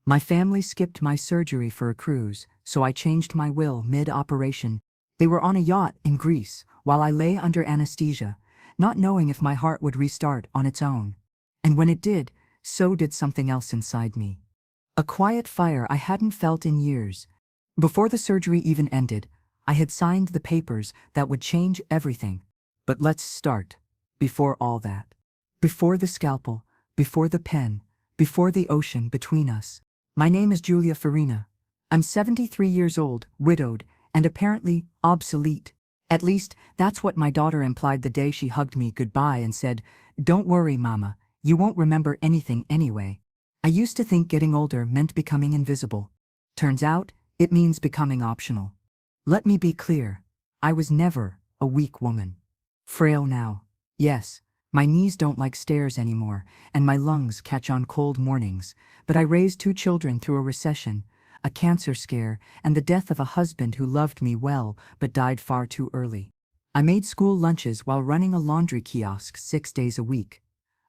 My family skipped my surgery for a cruise, so I changed my will mid-operation. They were on a yacht in Greece, while I lay under anesthesia, not knowing if my heart would restart on its own. And when it did, so did something else inside me. A quiet fire I hadn't felt in years. Before the surgery even ended, I had signed the papers that would change everything. But let's start. Before all that. Before the scalpel, before the pen, before the ocean between us. My name is Julia Farina. I'm 73 years old, widowed, and apparently obsolete. At least, that's what my daughter implied the day she hugged me goodbye and said, "Don't worry, Mama, you won't remember anything anyway." I used to think getting older meant becoming invisible. Turns out, it means becoming optional. Let me be clear. I was never a weak woman. Frail now. Yes, my knees don't like stairs anymore, and my lungs catch on cold mornings, but I raised 2 children through a recession, a cancer scare, and the death of a husband who loved me well but died far too early. I made school lunches while running a laundry kiosk 6 days a week.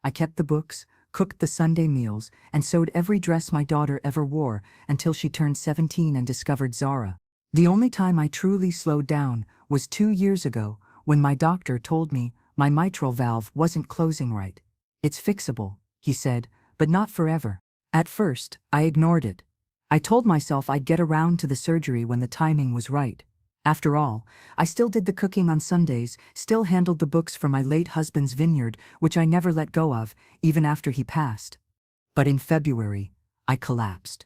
I kept the books, cooked the Sunday meals, and sewed every dress my daughter ever wore until she turned 17 and discovered Zara. The only time I truly slowed down was 2 years ago when my doctor told me my mitral valve wasn't closing right. "It's fixable," he said, "but not forever." At first, I ignored it. I told myself I'd get around to the surgery when the timing was right. After all, I still did the cooking on Sundays, still handled the books for my late husband's vineyard, which I never let go of, even after he passed. But in February, I collapsed.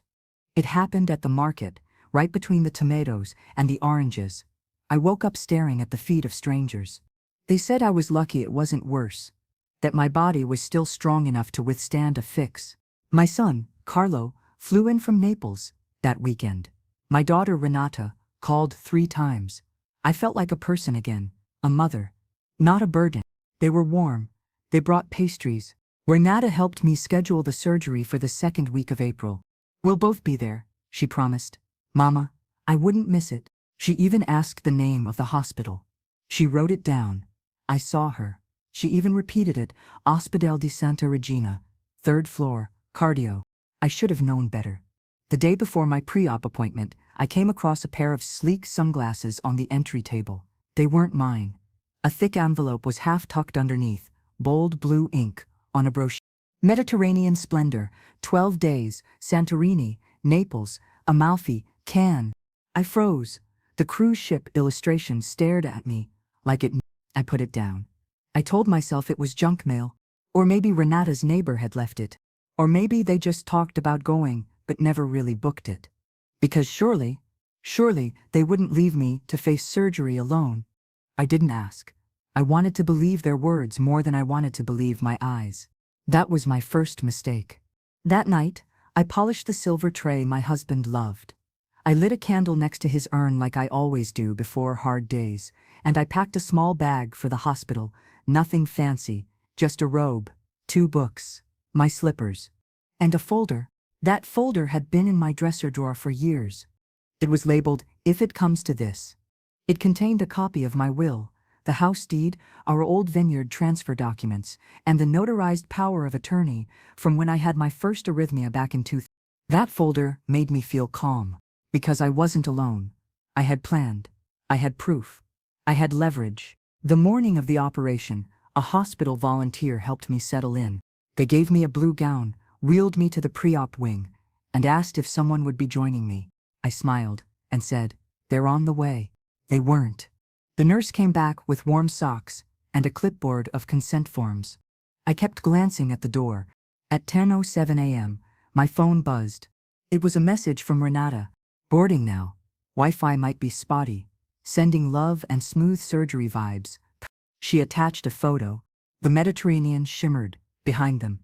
It happened at the market, right between the tomatoes and the oranges. I woke up staring at the feet of strangers. They said I was lucky it wasn't worse, that my body was still strong enough to withstand a fix. My son, Carlo, flew in from Naples that weekend. My daughter, Renata, called 3 times. I felt like a person again, a mother, not a burden. They were warm. They brought pastries. Renata helped me schedule the surgery for the 2nd week of April. "We'll both be there," she promised. Mama, I wouldn't miss it. She even asked the name of the hospital. She wrote it down. I saw her. She even repeated it, Ospedale di Santa Regina, 3rd floor, cardio. I should have known better. The day before my pre-op appointment, I came across a pair of sleek sunglasses on the entry table. They weren't mine. A thick envelope was half tucked underneath, bold blue ink, on a brochure. Mediterranean Splendor, 12 days, Santorini, Naples, Amalfi, Cannes. I froze. The cruise ship illustration stared at me, like it knew. I put it down. I told myself it was junk mail. Or maybe Renata's neighbor had left it. Or maybe they just talked about going, but never really booked it. Because surely they wouldn't leave me to face surgery alone. I didn't ask. I wanted to believe their words more than I wanted to believe my eyes. That was my first mistake. That night, I polished the silver tray my husband loved. I lit a candle next to his urn like I always do before hard days, and I packed a small bag for the hospital, nothing fancy, just a robe, 2 books, my slippers, and a folder. That folder had been in my dresser drawer for years. It was labeled, "If it comes to this." It contained a copy of my will, the house deed, our old vineyard transfer documents, and the notarized power of attorney from when I had my first arrhythmia back in 2000. That folder made me feel calm, because I wasn't alone. I had planned. I had proof. I had leverage. The morning of the operation, a hospital volunteer helped me settle in. They gave me a blue gown, wheeled me to the pre-op wing, and asked if someone would be joining me. I smiled and said, "They're on the way." They weren't. The nurse came back with warm socks and a clipboard of consent forms. I kept glancing at the door. At 10:07 a.m., my phone buzzed. It was a message from Renata. "Boarding now. Wi-Fi might be spotty. Sending love and smooth surgery vibes." She attached a photo. The Mediterranean shimmered behind them.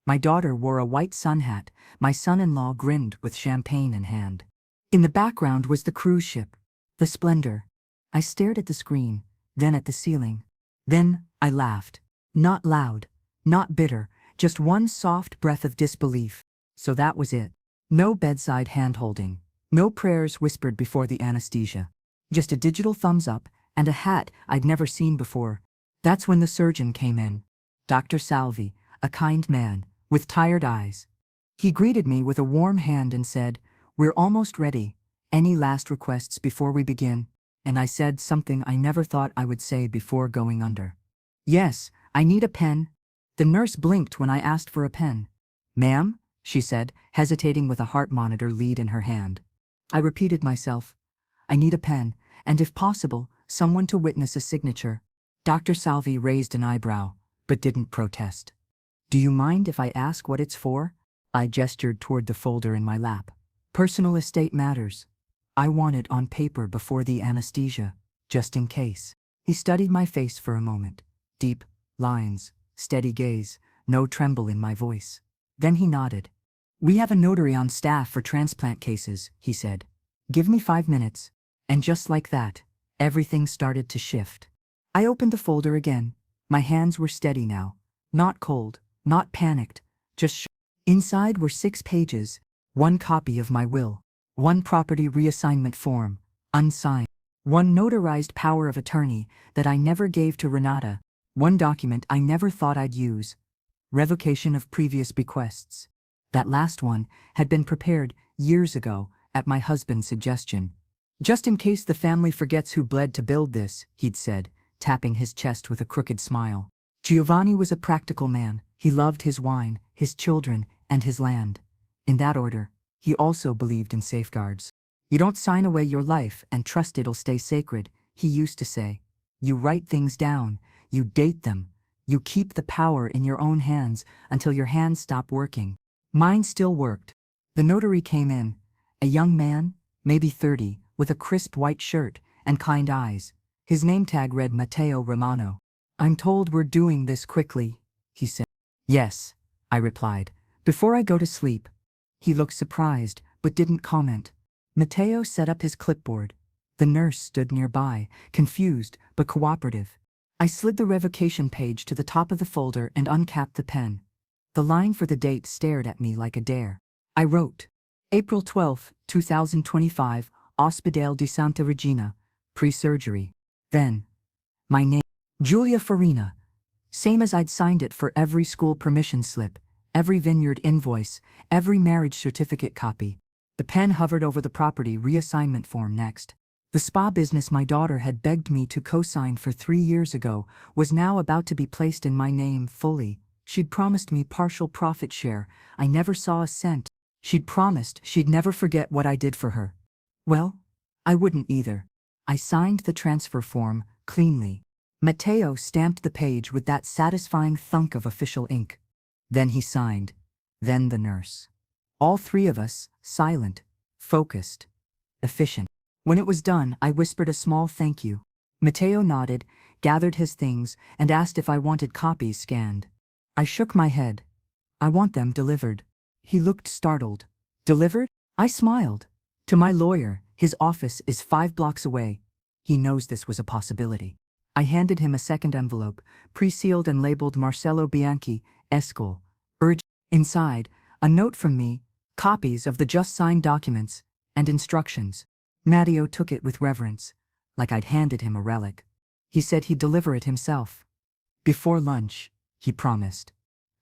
My daughter wore a white sun hat. My son-in-law grinned with champagne in hand. In the background was the cruise ship, the Splendor. I stared at the screen, then at the ceiling. Then I laughed. Not loud, not bitter, just one soft breath of disbelief. So that was it. No bedside hand-holding. No prayers whispered before the anesthesia. Just a digital thumbs up and a hat I'd never seen before. That's when the surgeon came in. Dr. Salvi, a kind man, with tired eyes. He greeted me with a warm hand and said, "We're almost ready. Any last requests before we begin?" And I said something I never thought I would say before going under. "Yes, I need a pen." The nurse blinked when I asked for a pen. "Ma'am?" she said, hesitating with a heart monitor lead in her hand. I repeated myself. "I need a pen, and if possible, someone to witness a signature." Dr. Salvi raised an eyebrow, but didn't protest. "Do you mind if I ask what it's for?" I gestured toward the folder in my lap. "Personal estate matters. I want it on paper before the anesthesia, just in case." He studied my face for a moment. Deep lines, steady gaze, no tremble in my voice. Then he nodded. "We have a notary on staff for transplant cases," he said. "Give me 5 minutes." And just like that, everything started to shift. I opened the folder again. My hands were steady now. Not cold, not panicked, just Inside were 6 pages, 1 copy of my will, 1 property reassignment form, unsigned, 1 notarized power of attorney that I never gave to Renata, 1 document I never thought I'd use, revocation of previous bequests. That last one had been prepared years ago at my husband's suggestion. "Just in case the family forgets who bled to build this," he'd said, tapping his chest with a crooked smile. Giovanni was a practical man. He loved his wine, his children, and his land. In that order, he also believed in safeguards. "You don't sign away your life and trust it'll stay sacred," he used to say. "You write things down, you date them, you keep the power in your own hands until your hands stop working." Mine still worked. The notary came in, a young man, maybe 30, with a crisp white shirt and kind eyes. His name tag read Matteo Romano. "I'm told we're doing this quickly," he said. "Yes," I replied, "before I go to sleep." He looked surprised, but didn't comment. Matteo set up his clipboard. The nurse stood nearby, confused but cooperative. I slid the revocation page to the top of the folder and uncapped the pen. The line for the date stared at me like a dare. I wrote, "April 12, 2025, Ospedale di Santa Regina, pre-surgery." Then, my name, Giulia Farina. Same as I'd signed it for every school permission slip, every vineyard invoice, every marriage certificate copy. The pen hovered over the property reassignment form next. The spa business my daughter had begged me to co-sign for 3 years ago was now about to be placed in my name fully. She'd promised me partial profit share. I never saw a cent. She'd promised she'd never forget what I did for her. Well, I wouldn't either. I signed the transfer form cleanly. Matteo stamped the page with that satisfying thunk of official ink. Then he signed. Then the nurse. All 3 of us, silent, focused, efficient. When it was done, I whispered a small thank you. Matteo nodded, gathered his things, and asked if I wanted copies scanned. I shook my head. "I want them delivered." He looked startled. "Delivered?" I smiled. "To my lawyer. His office is 5 blocks away. He knows this was a possibility." I handed him a second envelope, pre-sealed and labeled Marcello Bianchi, Escol. Inside, a note from me, copies of the just signed documents, and instructions. Matteo took it with reverence, like I'd handed him a relic. He said he'd deliver it himself. "Before lunch," he promised.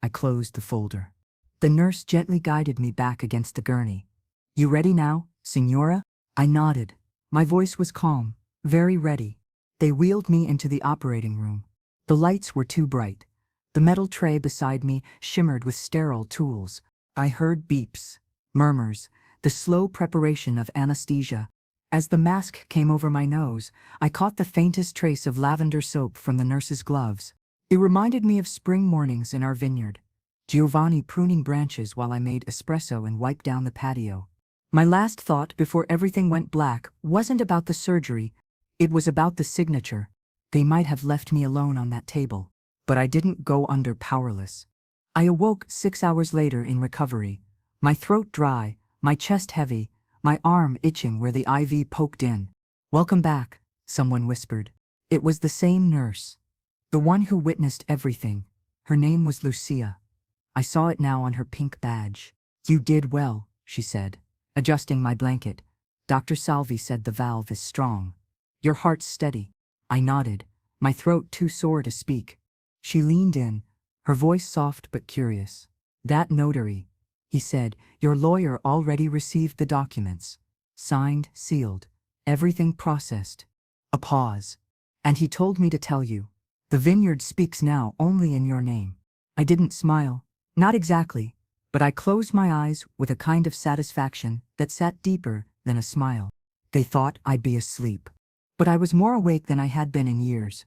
I closed the folder. The nurse gently guided me back against the gurney. "You ready now, Signora?" I nodded. My voice was calm, very ready. They wheeled me into the operating room. The lights were too bright. The metal tray beside me shimmered with sterile tools. I heard beeps, murmurs, the slow preparation of anesthesia. As the mask came over my nose, I caught the faintest trace of lavender soap from the nurse's gloves. It reminded me of spring mornings in our vineyard. Giovanni pruning branches while I made espresso and wiped down the patio. My last thought before everything went black wasn't about the surgery. It was about the signature. They might have left me alone on that table, but I didn't go under powerless. I awoke 6 hours later in recovery, my throat dry, my chest heavy, my arm itching where the IV poked in. "Welcome back," someone whispered. It was the same nurse, the one who witnessed everything. Her name was Lucia. I saw it now on her pink badge. "You did well," she said, adjusting my blanket. "Dr. Salvi said the valve is strong. Your heart's steady." I nodded, my throat too sore to speak. She leaned in, her voice soft but curious. "That notary, He said, "Your lawyer already received the documents. Signed, sealed. Everything processed." A pause. "And he told me to tell you. The vineyard speaks now only in your name." I didn't smile. Not exactly. But I closed my eyes with a kind of satisfaction that sat deeper than a smile. They thought I'd be asleep. But I was more awake than I had been in years.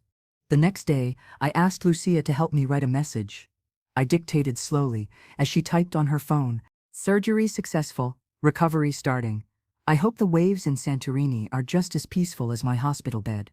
The next day, I asked Lucia to help me write a message. I dictated slowly, as she typed on her phone. "Surgery successful, recovery starting. I hope the waves in Santorini are just as peaceful as my hospital bed."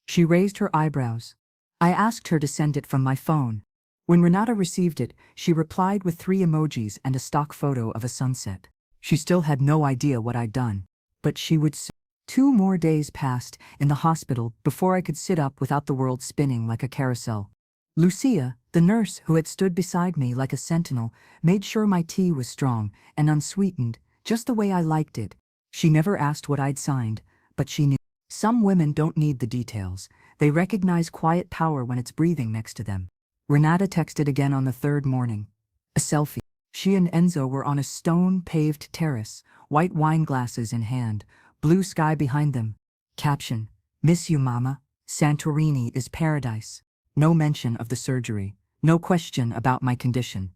She raised her eyebrows. I asked her to send it from my phone. When Renata received it, she replied with 3 emojis and a stock photo of a sunset. She still had no idea what I'd done. But she would soon. 2 more days passed in the hospital before I could sit up without the world spinning like a carousel. Lucia, the nurse who had stood beside me like a sentinel, made sure my tea was strong and unsweetened, just the way I liked it. She never asked what I'd signed, but she knew. Some women don't need the details. They recognize quiet power when it's breathing next to them. Renata texted again on the 3rd morning. A selfie. She and Enzo were on a stone-paved terrace, white wine glasses in hand, blue sky behind them. Caption: "Miss you, Mama. Santorini is paradise." No mention of the surgery. No question about my condition.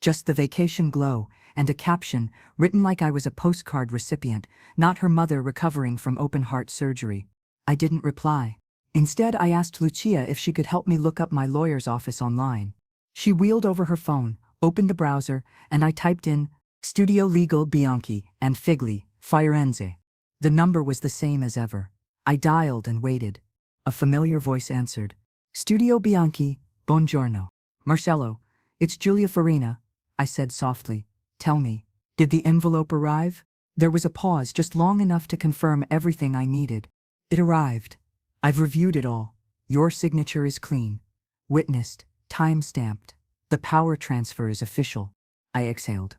Just the vacation glow, and a caption written like I was a postcard recipient, not her mother recovering from open-heart surgery. I didn't reply. Instead, I asked Lucia if she could help me look up my lawyer's office online. She wheeled over her phone, opened the browser, and I typed in Studio Legal Bianchi and Figli, Firenze. The number was the same as ever. I dialed and waited. A familiar voice answered. "Studio Bianchi, buongiorno. Marcello, it's Giulia Farina," I said softly. "Tell me, did the envelope arrive?" There was a pause just long enough to confirm everything I needed. "It arrived. I've reviewed it all. Your signature is clean. Witnessed, time-stamped. The power transfer is official." I exhaled.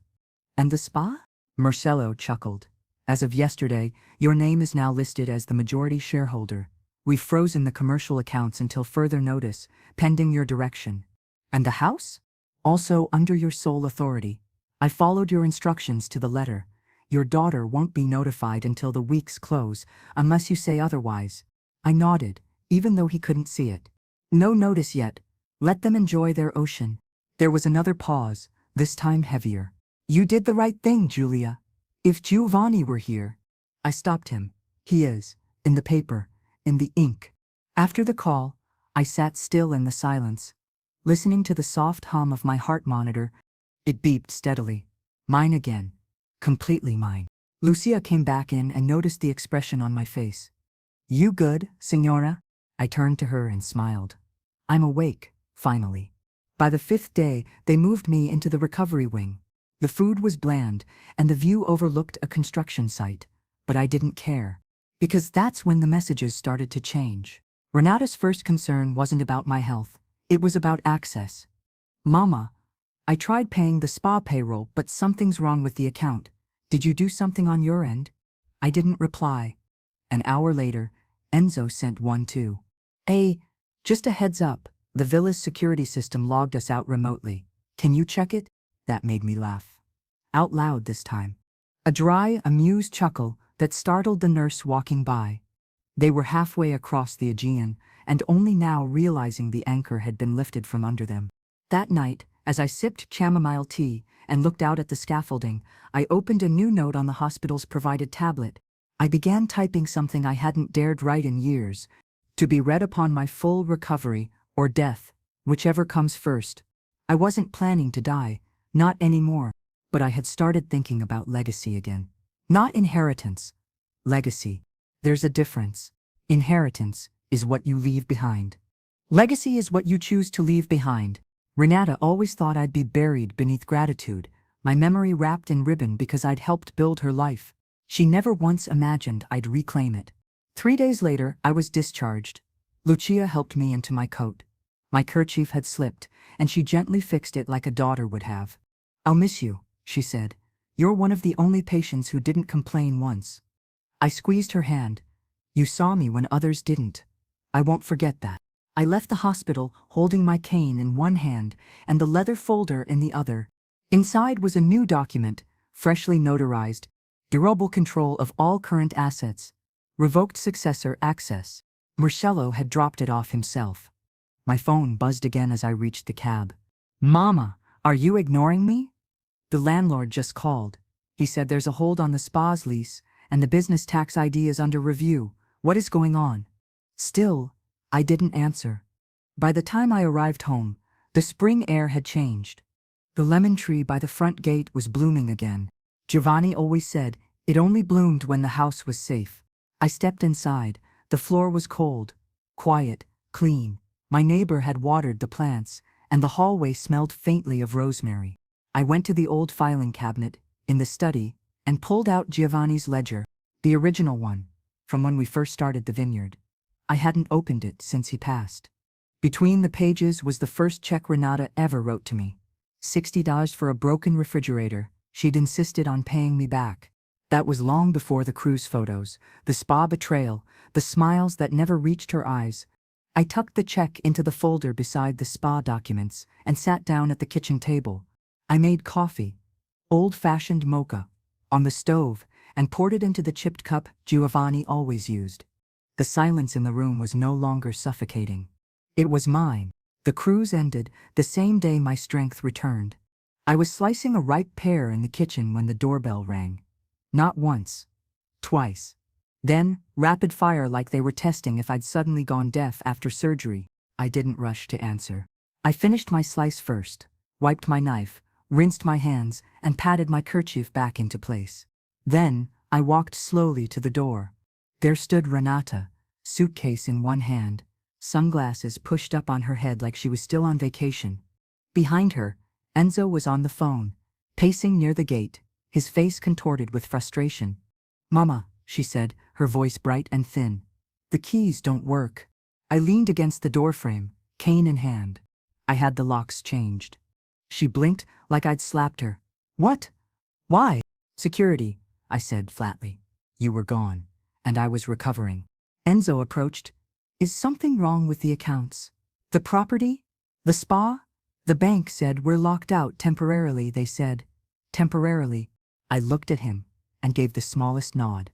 "And the spa?" Marcello chuckled. "As of yesterday, your name is now listed as the majority shareholder. We've frozen the commercial accounts until further notice, pending your direction." "And the house?" "Also under your sole authority. I followed your instructions to the letter. Your daughter won't be notified until the week's close, unless you say otherwise." I nodded, even though he couldn't see it. "No notice yet. Let them enjoy their ocean." There was another pause, this time heavier. "You did the right thing, Giulia. If Giovanni were here..." I stopped him. "He is. In the paper. In the ink." After the call, I sat still in the silence, listening to the soft hum of my heart monitor. It beeped steadily. Mine again. Completely mine. Lucia came back in and noticed the expression on my face. "You good, Signora?" I turned to her and smiled. "I'm awake, finally." By the 5th day, they moved me into the recovery wing. The food was bland, and the view overlooked a construction site. But I didn't care. Because that's when the messages started to change. Renata's first concern wasn't about my health. It was about access. "Mama, I tried paying the spa payroll, but something's wrong with the account. Did you do something on your end?" I didn't reply. An hour later, Enzo sent one too. "Hey, just a heads up, the villa's security system logged us out remotely. Can you check it?" That made me laugh. Out loud this time. A dry, amused chuckle that startled the nurse walking by. They were halfway across the Aegean, and only now realizing the anchor had been lifted from under them. That night, as I sipped chamomile tea and looked out at the scaffolding, I opened a new note on the hospital's provided tablet. I began typing something I hadn't dared write in years. "To be read upon my full recovery, or death, whichever comes first." I wasn't planning to die, not anymore, but I had started thinking about legacy again. Not inheritance. Legacy. There's a difference. Inheritance is what you leave behind. Legacy is what you choose to leave behind. Renata always thought I'd be buried beneath gratitude, my memory wrapped in ribbon because I'd helped build her life. She never once imagined I'd reclaim it. 3 days later, I was discharged. Lucia helped me into my coat. My kerchief had slipped, and she gently fixed it like a daughter would have. "I'll miss you," she said. "You're one of the only patients who didn't complain once." I squeezed her hand. "You saw me when others didn't. I won't forget that." I left the hospital holding my cane in one hand and the leather folder in the other. Inside was a new document, freshly notarized, durable control of all current assets, revoked successor access. Marcello had dropped it off himself. My phone buzzed again as I reached the cab. Mama, are you ignoring me? The landlord just called. He said there's a hold on the spa's lease, and the business tax ID is under review. What is going on? Still, I didn't answer. By the time I arrived home, the spring air had changed. The lemon tree by the front gate was blooming again. Giovanni always said it only bloomed when the house was safe. I stepped inside. The floor was cold, quiet, clean. My neighbor had watered the plants, and the hallway smelled faintly of rosemary. I went to the old filing cabinet in the study and pulled out Giovanni's ledger, the original one, from when we first started the vineyard. I hadn't opened it since he passed. Between the pages was the first check Renata ever wrote to me. $60 for a broken refrigerator. She'd insisted on paying me back. That was long before the cruise photos, the spa betrayal, the smiles that never reached her eyes. I tucked the check into the folder beside the spa documents and sat down at the kitchen table. I made coffee, old-fashioned mocha, on the stove and poured it into the chipped cup Giovanni always used. The silence in the room was no longer suffocating. It was mine. The cruise ended the same day my strength returned. I was slicing a ripe pear in the kitchen when the doorbell rang. Not once. Twice. Then, rapid fire like they were testing if I'd suddenly gone deaf after surgery. I didn't rush to answer. I finished my slice first, wiped my knife, rinsed my hands, and patted my kerchief back into place. Then, I walked slowly to the door. There stood Renata, suitcase in one hand, sunglasses pushed up on her head like she was still on vacation. Behind her, Enzo was on the phone, pacing near the gate, his face contorted with frustration. "Mama," she said, her voice bright and thin. "The keys don't work." I leaned against the doorframe, cane in hand. I had the locks changed. She blinked like I'd slapped her. "What? Why?" "Security," I said flatly. "You were gone, and I was recovering." Enzo approached. "Is something wrong with the accounts? The property? The spa?" "The bank said we're locked out temporarily," they said. "Temporarily." I looked at him and gave the smallest nod.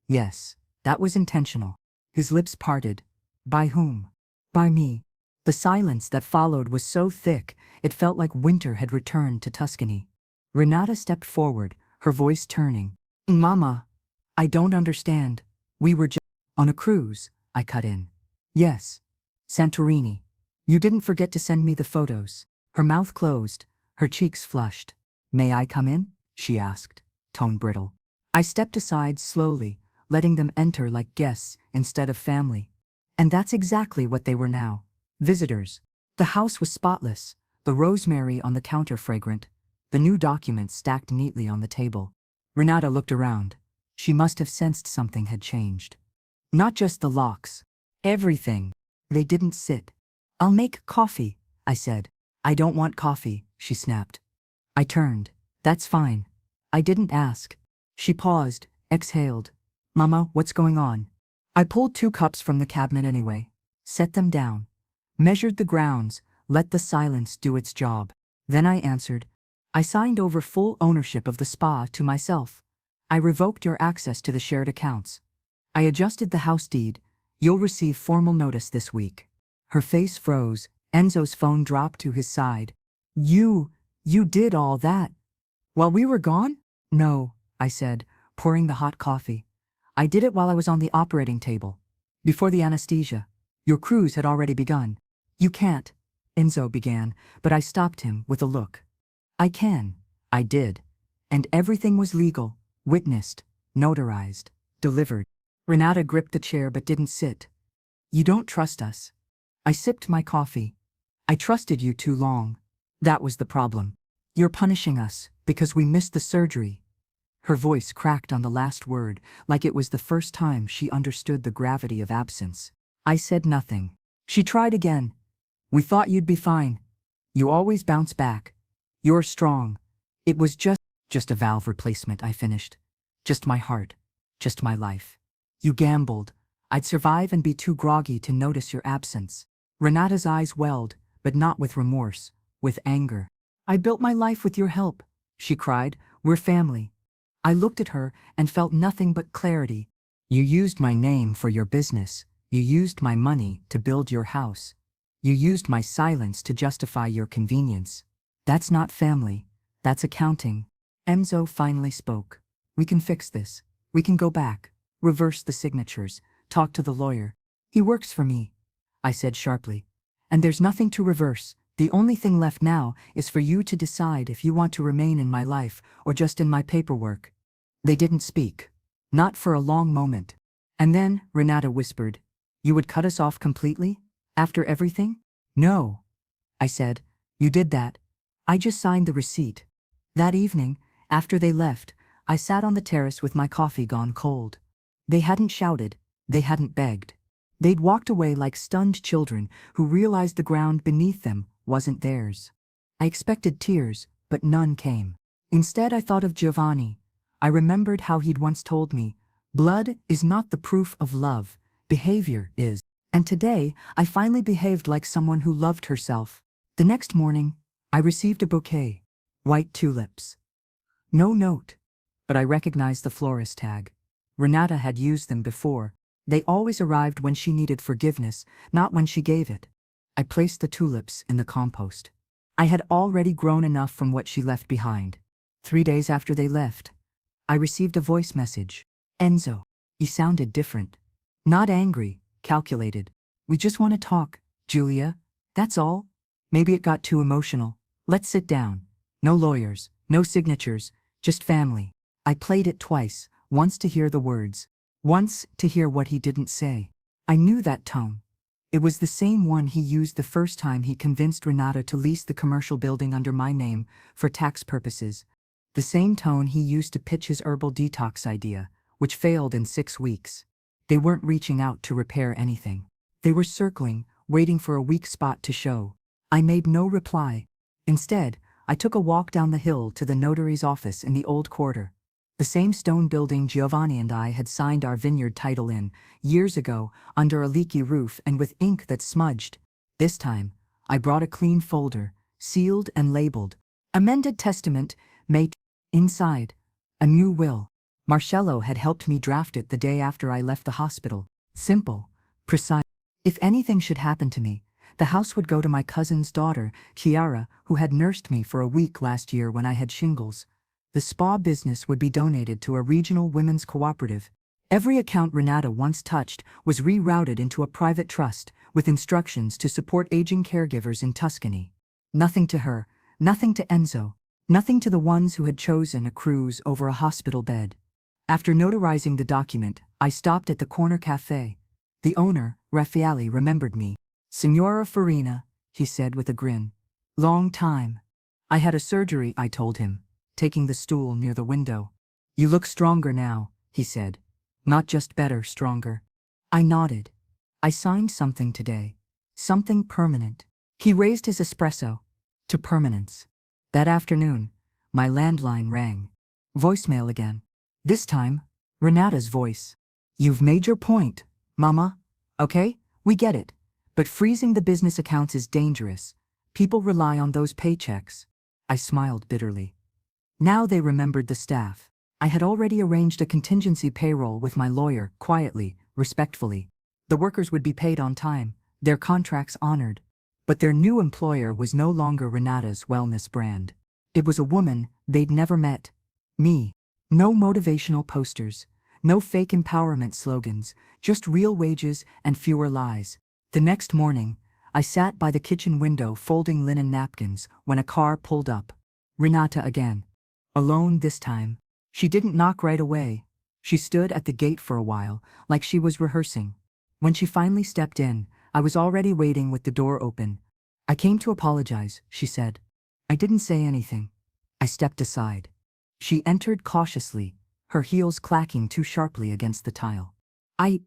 Yes, that was intentional. His lips parted. "By whom?" "By me." The silence that followed was so thick, it felt like winter had returned to Tuscany. Renata stepped forward, her voice turning. "Mama, I don't understand. We were just on a cruise," I cut in. "Yes. Santorini. You didn't forget to send me the photos." Her mouth closed, her cheeks flushed. "May I come in?" she asked, tone brittle. I stepped aside slowly, letting them enter like guests instead of family. And that's exactly what they were now. Visitors. The house was spotless, the rosemary on the counter fragrant, the new documents stacked neatly on the table. Renata looked around. She must have sensed something had changed. Not just the locks. Everything. They didn't sit. "I'll make coffee," I said. "I don't want coffee," she snapped. I turned. "That's fine. I didn't ask." She paused, exhaled. "Mama, what's going on?" I pulled 2 cups from the cabinet anyway, set them down, measured the grounds, let the silence do its job. Then I answered. "I signed over full ownership of the spa to myself. I revoked your access to the shared accounts. I adjusted the house deed. You'll receive formal notice this week." Her face froze. Enzo's phone dropped to his side. You did all that while we were gone?" "No," I said, pouring the hot coffee. "I did it while I was on the operating table, before the anesthesia. Your cruise had already begun." "You can't," Enzo began, but I stopped him with a look. "I can. I did. And everything was legal, witnessed, notarized, delivered." Renata gripped the chair but didn't sit. "You don't trust us." I sipped my coffee. "I trusted you too long. That was the problem. You're punishing us because we missed the surgery." Her voice cracked on the last word, like it was the first time she understood the gravity of absence. I said nothing. She tried again. "We thought you'd be fine. You always bounce back. You're strong." "It was just a valve replacement," I finished. "Just my heart. Just my life. You gambled. I'd survive and be too groggy to notice your absence." Renata's eyes welled, but not with remorse, with anger. I built my life with your help, she cried. We're family. I looked at her and felt nothing but clarity. You used my name for your business. You used my money to build your house. You used my silence to justify your convenience. That's not family. That's accounting. Enzo finally spoke. We can fix this. We can go back, reverse the signatures, talk to the lawyer. He works for me, I said sharply. And there's nothing to reverse. The only thing left now is for you to decide if you want to remain in my life or just in my paperwork. They didn't speak. Not for a long moment. And then, Renata whispered, you would cut us off completely? After everything? No, I said. You did that. I just signed the receipt. That evening, after they left, I sat on the terrace with my coffee gone cold. They hadn't shouted. They hadn't begged. They'd walked away like stunned children who realized the ground beneath them wasn't theirs. I expected tears, but none came. Instead, I thought of Giovanni. I remembered how he'd once told me, blood is not the proof of love, behavior is. And today, I finally behaved like someone who loved herself. The next morning, I received a bouquet. White tulips. No note. But I recognized the florist tag. Renata had used them before. They always arrived when she needed forgiveness, not when she gave it. I placed the tulips in the compost. I had already grown enough from what she left behind. 3 days after they left, I received a voice message. Enzo. He sounded different. Not angry, calculated. We just want to talk, Julia. That's all. Maybe it got too emotional. Let's sit down. No lawyers, no signatures, just family. I played it twice, once to hear the words, once to hear what he didn't say. I knew that tone. It was the same one he used the first time he convinced Renata to lease the commercial building under my name for tax purposes. The same tone he used to pitch his herbal detox idea, which failed in 6 weeks. They weren't reaching out to repair anything. They were circling, waiting for a weak spot to show. I made no reply. Instead, I took a walk down the hill to the notary's office in the old quarter. The same stone building Giovanni and I had signed our vineyard title in, years ago, under a leaky roof and with ink that smudged. This time, I brought a clean folder, sealed and labeled. Amended Testament, mate. Inside, a new will. Marcello had helped me draft it the day after I left the hospital. Simple, precise. If anything should happen to me, the house would go to my cousin's daughter, Chiara, who had nursed me for a week last year when I had shingles. The spa business would be donated to a regional women's cooperative. Every account Renata once touched was rerouted into a private trust, with instructions to support aging caregivers in Tuscany. Nothing to her, nothing to Enzo, nothing to the ones who had chosen a cruise over a hospital bed. After notarizing the document, I stopped at the corner cafe. The owner, Raffaele, remembered me. Signora Farina, he said with a grin. Long time. I had a surgery, I told him, taking the stool near the window. You look stronger now, he said. Not just better, stronger. I nodded. I signed something today. Something permanent. He raised his espresso. To permanence. That afternoon, my landline rang. Voicemail again. This time, Renata's voice. You've made your point, Mama. Okay, we get it. But freezing the business accounts is dangerous. People rely on those paychecks. I smiled bitterly. Now they remembered the staff. I had already arranged a contingency payroll with my lawyer, quietly, respectfully. The workers would be paid on time, their contracts honored. But their new employer was no longer Renata's wellness brand. It was a woman they'd never met. Me. No motivational posters, no fake empowerment slogans, just real wages and fewer lies. The next morning, I sat by the kitchen window folding linen napkins when a car pulled up. Renata again. Alone this time. She didn't knock right away. She stood at the gate for a while, like she was rehearsing. When she finally stepped in, I was already waiting with the door open. I came to apologize, she said. I didn't say anything. I stepped aside. She entered cautiously, her heels clacking too sharply against the tile. I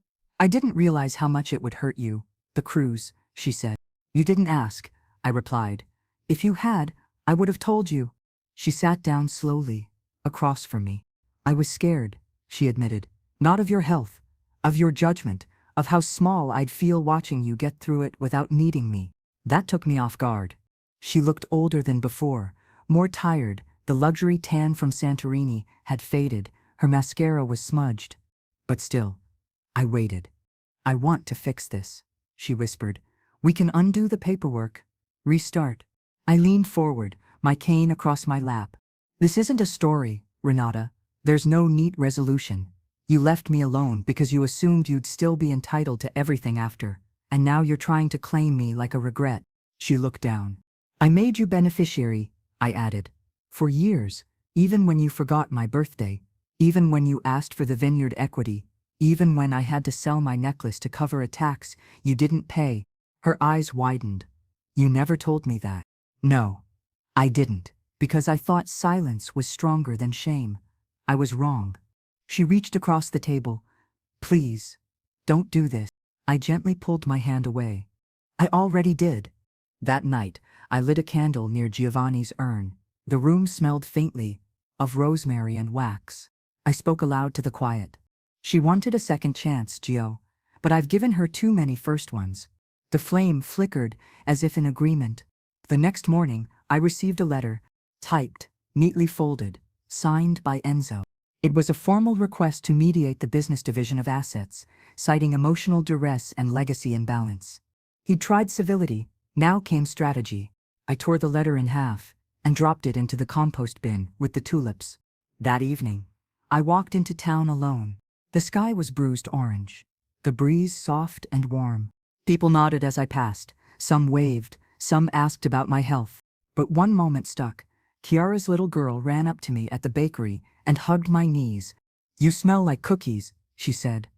didn't realize how much it would hurt you, the cruise, she said. You didn't ask, I replied. If you had, I would have told you. She sat down slowly, across from me. I was scared, she admitted. Not of your health, of your judgment, of how small I'd feel watching you get through it without needing me. That took me off guard. She looked older than before, more tired. The luxury tan from Santorini had faded, her mascara was smudged. But still, I waited. "I want to fix this," she whispered. "We can undo the paperwork. Restart." I leaned forward, my cane across my lap. "This isn't a story, Renata. There's no neat resolution. You left me alone because you assumed you'd still be entitled to everything after, and now you're trying to claim me like a regret." She looked down. "I made you beneficiary," I added. "For years, even when you forgot my birthday, even when you asked for the vineyard equity, even when I had to sell my necklace to cover a tax you didn't pay." Her eyes widened. "You never told me that." "No, I didn't, because I thought silence was stronger than shame. I was wrong." She reached across the table. "Please, don't do this." I gently pulled my hand away. "I already did." That night, I lit a candle near Giovanni's urn. The room smelled faintly of rosemary and wax. I spoke aloud to the quiet. "She wanted a second chance, Gio, but I've given her too many first ones." The flame flickered as if in agreement. The next morning, I received a letter, typed, neatly folded, signed by Enzo. It was a formal request to mediate the business division of assets, citing emotional duress and legacy imbalance. He'd tried civility, now came strategy. I tore the letter in half and dropped it into the compost bin with the tulips. That evening, I walked into town alone. The sky was bruised orange, the breeze soft and warm. People nodded as I passed, some waved, some asked about my health. But one moment stuck. Chiara's little girl ran up to me at the bakery and hugged my knees. "You smell like cookies," she said.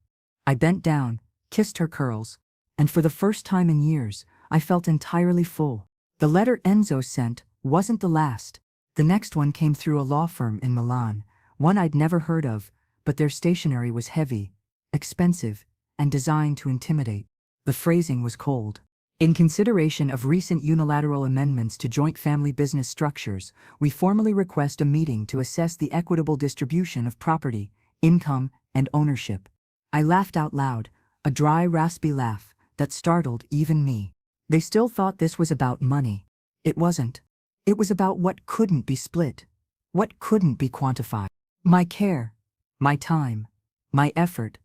I bent down, kissed her curls, and for the first time in years, I felt entirely full. The letter Enzo sent wasn't the last. The next one came through a law firm in Milan, one I'd never heard of, but their stationery was heavy, expensive, and designed to intimidate. The phrasing was cold. "In consideration of recent unilateral amendments to joint family business structures, we formally request a meeting to assess the equitable distribution of property, income, and ownership." I laughed out loud, a dry, raspy laugh that startled even me. They still thought this was about money. It wasn't. It was about what couldn't be split, what couldn't be quantified. My care, my time, my effort,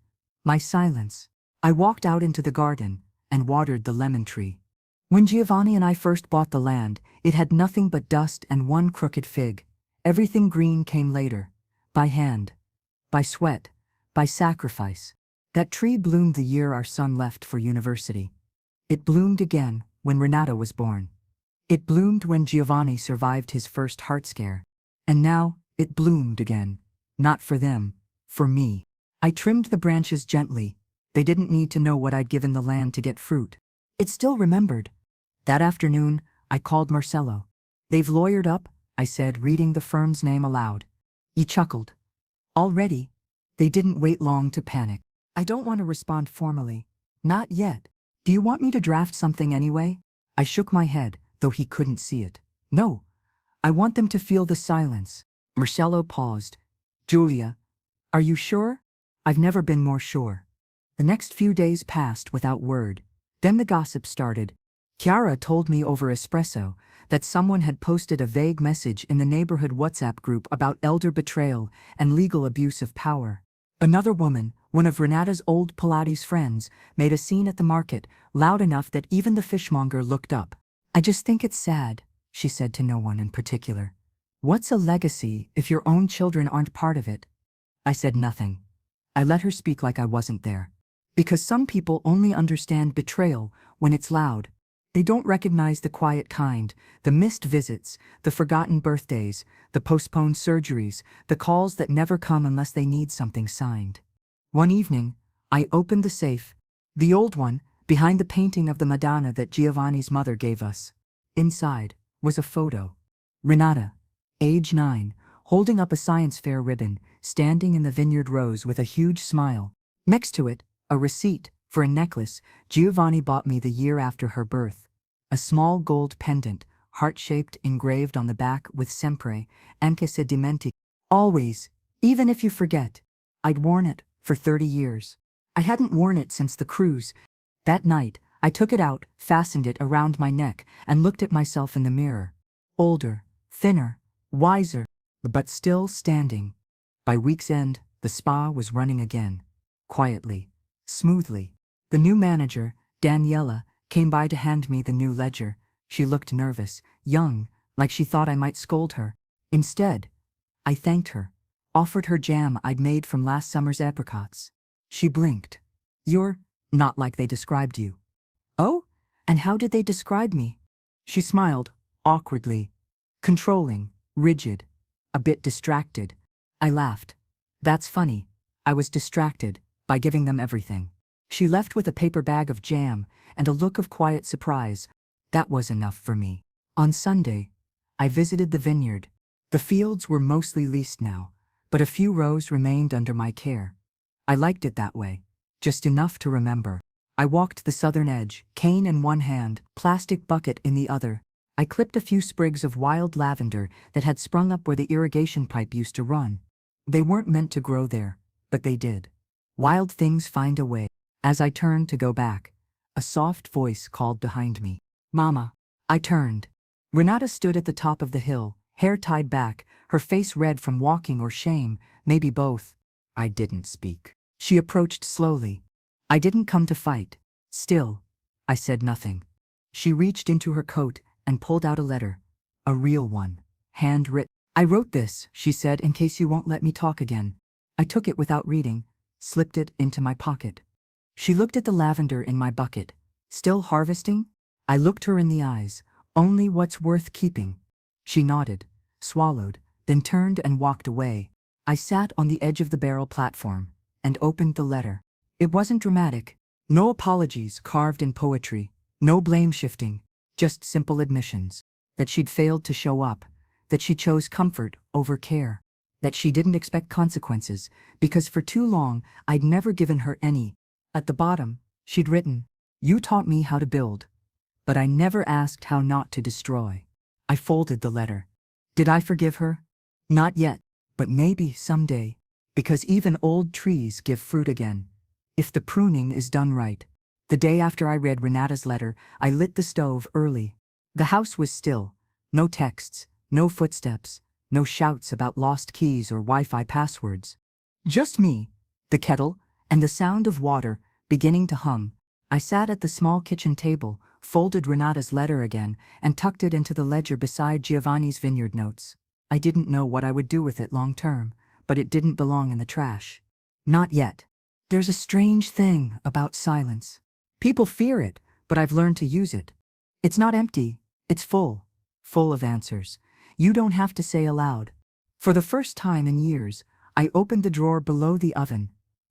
my silence. I walked out into the garden and watered the lemon tree. When Giovanni and I first bought the land, it had nothing but dust and one crooked fig. Everything green came later, by hand, by sweat, by sacrifice. That tree bloomed the year our son left for university. It bloomed again when Renata was born. It bloomed when Giovanni survived his first heart scare. And now, it bloomed again. Not for them, for me. I trimmed the branches gently. They didn't need to know what I'd given the land to get fruit. It still remembered. That afternoon, I called Marcello. "They've lawyered up," I said, reading the firm's name aloud. He chuckled. "Already?" They didn't wait long to panic. "I don't want to respond formally. Not yet. Do you want me to draft something anyway?" I shook my head, though he couldn't see it. "No. I want them to feel the silence." Marcello paused. "Giulia, are you sure?" "I've never been more sure." The next few days passed without word. Then the gossip started. Chiara told me over espresso that someone had posted a vague message in the neighborhood WhatsApp group about elder betrayal and legal abuse of power. Another woman, one of Renata's old Pilates friends, made a scene at the market, loud enough that even the fishmonger looked up. "I just think it's sad," she said to no one in particular. "What's a legacy if your own children aren't part of it?" I said nothing. I let her speak like I wasn't there. Because some people only understand betrayal when it's loud. They don't recognize the quiet kind, the missed visits, the forgotten birthdays, the postponed surgeries, the calls that never come unless they need something signed. One evening, I opened the safe, the old one, behind the painting of the Madonna that Giovanni's mother gave us. Inside was a photo. Renata, age 9, holding up a science fair ribbon, standing in the vineyard rows with a huge smile. Next to it, a receipt for a necklace Giovanni bought me the year after her birth. A small gold pendant, heart-shaped, engraved on the back with "Sempre, anche se dimentichi." Always, even if you forget. I'd worn it for 30 years. I hadn't worn it since the cruise. That night, I took it out, fastened it around my neck, and looked at myself in the mirror. Older, thinner, wiser, but still standing. By week's end, the spa was running again. Quietly, smoothly. The new manager, Daniela, came by to hand me the new ledger. She looked nervous, young, like she thought I might scold her. Instead, I thanked her, offered her jam I'd made from last summer's apricots. She blinked. "You're not like they described you." "Oh? And how did they describe me?" She smiled, awkwardly. Controlling, rigid, a bit distracted. I laughed. "That's funny. I was distracted by giving them everything." She left with a paper bag of jam and a look of quiet surprise. That was enough for me. On Sunday, I visited the vineyard. The fields were mostly leased now, but a few rows remained under my care. I liked it that way, just enough to remember. I walked the southern edge, cane in one hand, plastic bucket in the other. I clipped a few sprigs of wild lavender that had sprung up where the irrigation pipe used to run. They weren't meant to grow there, but they did. Wild things find a way. As I turned to go back, a soft voice called behind me, "Mama." I turned. Renata stood at the top of the hill, hair tied back, her face red from walking or shame, maybe both. I didn't speak. She approached slowly. "I didn't come to fight." Still, I said nothing. She reached into her coat and pulled out a letter. A real one, handwritten. "I wrote this," she said, "in case you won't let me talk again." I took it without reading, slipped it into my pocket. She looked at the lavender in my bucket. "Still harvesting?" I looked her in the eyes. "Only what's worth keeping." She nodded, swallowed, then turned and walked away. I sat on the edge of the barrel platform and opened the letter. It wasn't dramatic. No apologies carved in poetry. No blame shifting. Just simple admissions. That she'd failed to show up. That she chose comfort over care. That she didn't expect consequences because for too long I'd never given her any. At the bottom, she'd written, "You taught me how to build, but I never asked how not to destroy." I folded the letter. Did I forgive her? Not yet, but maybe someday, because even old trees give fruit again, if the pruning is done right. The day after I read Renata's letter, I lit the stove early. The house was still. No texts, no footsteps, no shouts about lost keys or Wi-Fi passwords. Just me, the kettle, and the sound of water beginning to hum. I sat at the small kitchen table, folded Renata's letter again, and tucked it into the ledger beside Giovanni's vineyard notes. I didn't know what I would do with it long term, but it didn't belong in the trash. Not yet. There's a strange thing about silence. People fear it, but I've learned to use it. It's not empty, it's full. Full of answers. You don't have to say aloud. For the first time in years, I opened the drawer below the oven.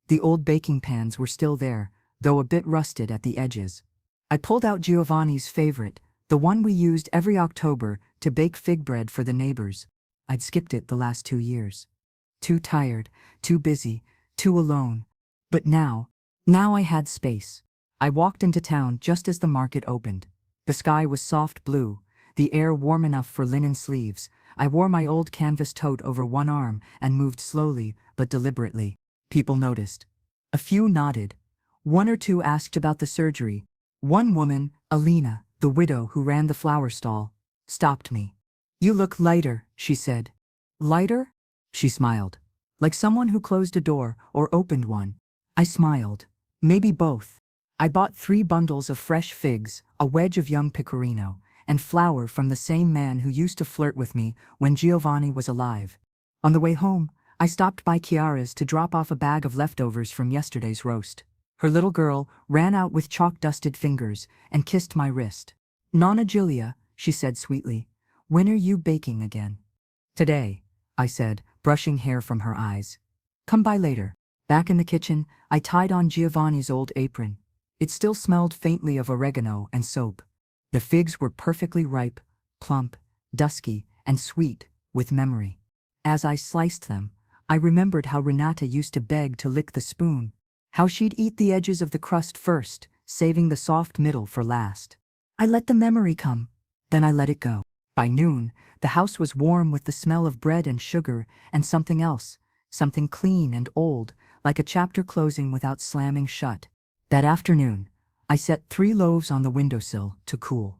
The old baking pans were still there, though a bit rusted at the edges. I pulled out Giovanni's favorite, the one we used every October to bake fig bread for the neighbors. I'd skipped it the last 2 years. Too tired, too busy, too alone. But now I had space. I walked into town just as the market opened. The sky was soft blue, the air warm enough for linen sleeves. I wore my old canvas tote over one arm and moved slowly but deliberately. People noticed. A few nodded. One or two asked about the surgery. One woman, Alina, the widow who ran the flower stall, stopped me. "You look lighter," she said. "Lighter?" She smiled. Like someone who closed a door or opened one. I smiled. Maybe both. I bought 3 bundles of fresh figs, a wedge of young pecorino, and flour from the same man who used to flirt with me when Giovanni was alive. On the way home, I stopped by Chiara's to drop off a bag of leftovers from yesterday's roast. Her little girl ran out with chalk-dusted fingers and kissed my wrist. "Nonna Giulia," she said sweetly, "when are you baking again?" "Today," I said, brushing hair from her eyes. "Come by later." Back in the kitchen, I tied on Giovanni's old apron. It still smelled faintly of oregano and soap. The figs were perfectly ripe, plump, dusky, and sweet with memory. As I sliced them, I remembered how Renata used to beg to lick the spoon, how she'd eat the edges of the crust first, saving the soft middle for last. I let the memory come, then I let it go. By noon, the house was warm with the smell of bread and sugar and something else, something clean and old, like a chapter closing without slamming shut. That afternoon, I set 3 loaves on the windowsill to cool.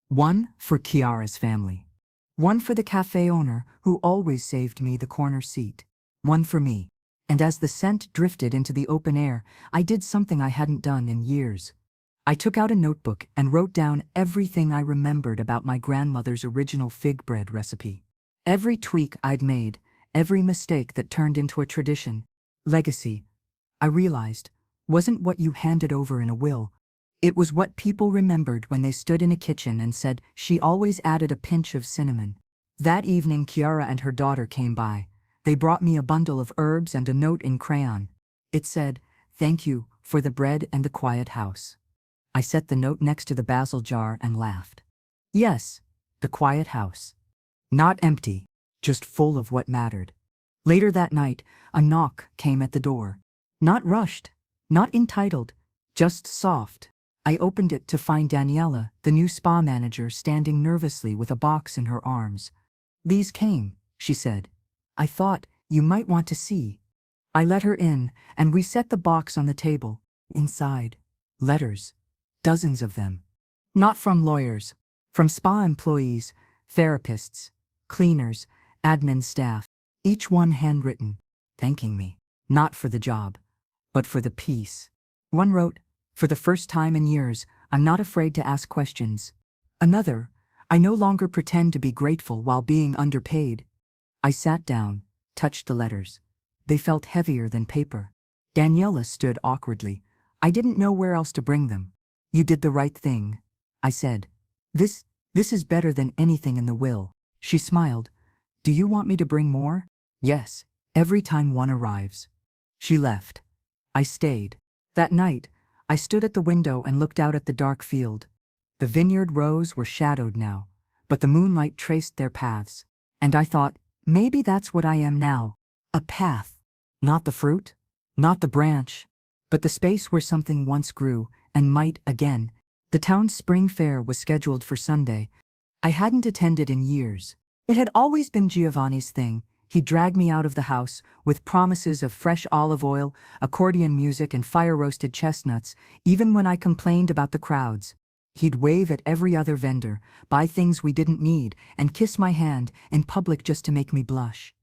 1 for Chiara's family. One for the cafe owner, who always saved me the corner seat. One for me. And as the scent drifted into the open air, I did something I hadn't done in years. I took out a notebook and wrote down everything I remembered about my grandmother's original fig bread recipe. Every tweak I'd made, every mistake that turned into a tradition. Legacy, I realized, wasn't what you handed over in a will. It was what people remembered when they stood in a kitchen and said she always added a pinch of cinnamon. That evening Chiara and her daughter came by. They brought me a bundle of herbs and a note in crayon. It said, "Thank you for the bread and the quiet house." I set the note next to the basil jar and laughed. Yes, the quiet house. Not empty, just full of what mattered. Later that night, a knock came at the door. Not rushed, not entitled, just soft. I opened it to find Daniela, the new spa manager, standing nervously with a box in her arms. "These came," she said. "I thought you might want to see." I let her in, and we set the box on the table. Inside, letters. Dozens of them. Not from lawyers, from spa employees, therapists, cleaners, admin staff, each one handwritten, thanking me, not for the job, but for the peace. One wrote, "For the first time in years, I'm not afraid to ask questions." Another, "I no longer pretend to be grateful while being underpaid." I sat down, touched the letters. They felt heavier than paper. Daniela stood awkwardly. I didn't know where else to bring them. "You did the right thing," I said. This is better than anything in the will." She smiled. "Do you want me to bring more?" "Yes, every time one arrives." She left. I stayed. That night, I stood at the window and looked out at the dark field. The vineyard rows were shadowed now, but the moonlight traced their paths. And I thought, maybe that's what I am now. A path. Not the fruit, not the branch, but the space where something once grew and might again. The town's spring fair was scheduled for Sunday. I hadn't attended in years. It had always been Giovanni's thing. He'd drag me out of the house with promises of fresh olive oil, accordion music, and fire-roasted chestnuts, even when I complained about the crowds. He'd wave at every other vendor, buy things we didn't need, and kiss my hand in public just to make me blush.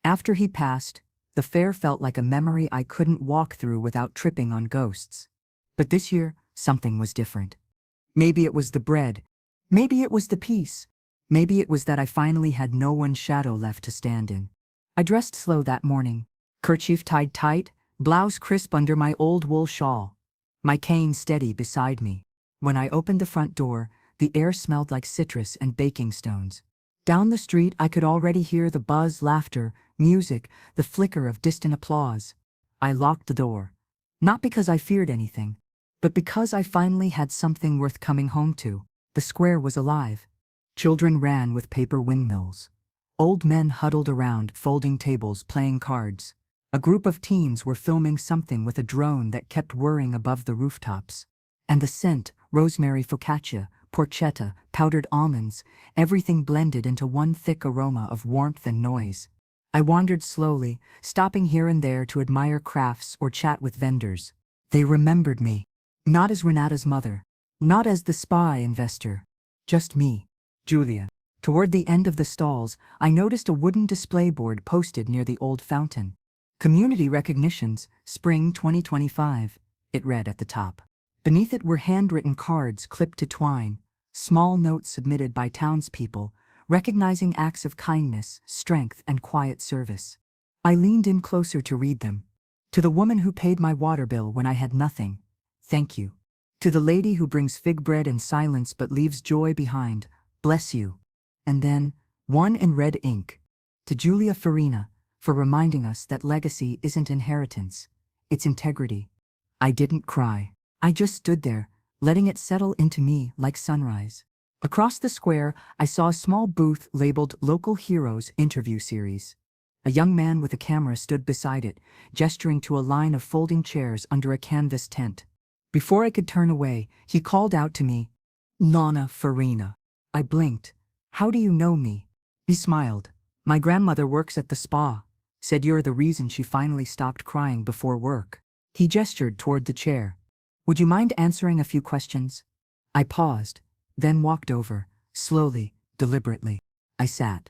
After he passed, the fair felt like a memory I couldn't walk through without tripping on ghosts. But this year, something was different. Maybe it was the bread. Maybe it was the peace. Maybe it was that I finally had no one's shadow left to stand in. I dressed slow that morning. Kerchief tied tight, blouse crisp under my old wool shawl. My cane steady beside me. When I opened the front door, the air smelled like citrus and baking stones. Down the street I could already hear the buzz, laughter, music, the flicker of distant applause. I locked the door. Not because I feared anything, but because I finally had something worth coming home to. The square was alive. Children ran with paper windmills. Old men huddled around folding tables playing cards. A group of teens were filming something with a drone that kept whirring above the rooftops. And the scent, rosemary, focaccia, porchetta, powdered almonds, everything blended into one thick aroma of warmth and noise. I wandered slowly, stopping here and there to admire crafts or chat with vendors. They remembered me. Not as Renata's mother. Not as the spa investor. Just me. Giulia. Toward the end of the stalls, I noticed a wooden display board posted near the old fountain. Community Recognitions, Spring 2025, it read at the top. Beneath it were handwritten cards clipped to twine, small notes submitted by townspeople, recognizing acts of kindness, strength, and quiet service. I leaned in closer to read them. To the woman who paid my water bill when I had nothing, thank you. To the lady who brings fig bread in silence but leaves joy behind, bless you. And then, one in red ink. To Giulia Farina, for reminding us that legacy isn't inheritance, it's integrity. I didn't cry. I just stood there, letting it settle into me like sunrise. Across the square, I saw a small booth labeled Local Heroes Interview Series. A young man with a camera stood beside it, gesturing to a line of folding chairs under a canvas tent. Before I could turn away, he called out to me, "Nonna Farina." I blinked. "How do you know me?" He smiled. "My grandmother works at the spa. Said you're the reason she finally stopped crying before work." He gestured toward the chair. "Would you mind answering a few questions?" I paused, then walked over, slowly, deliberately. I sat.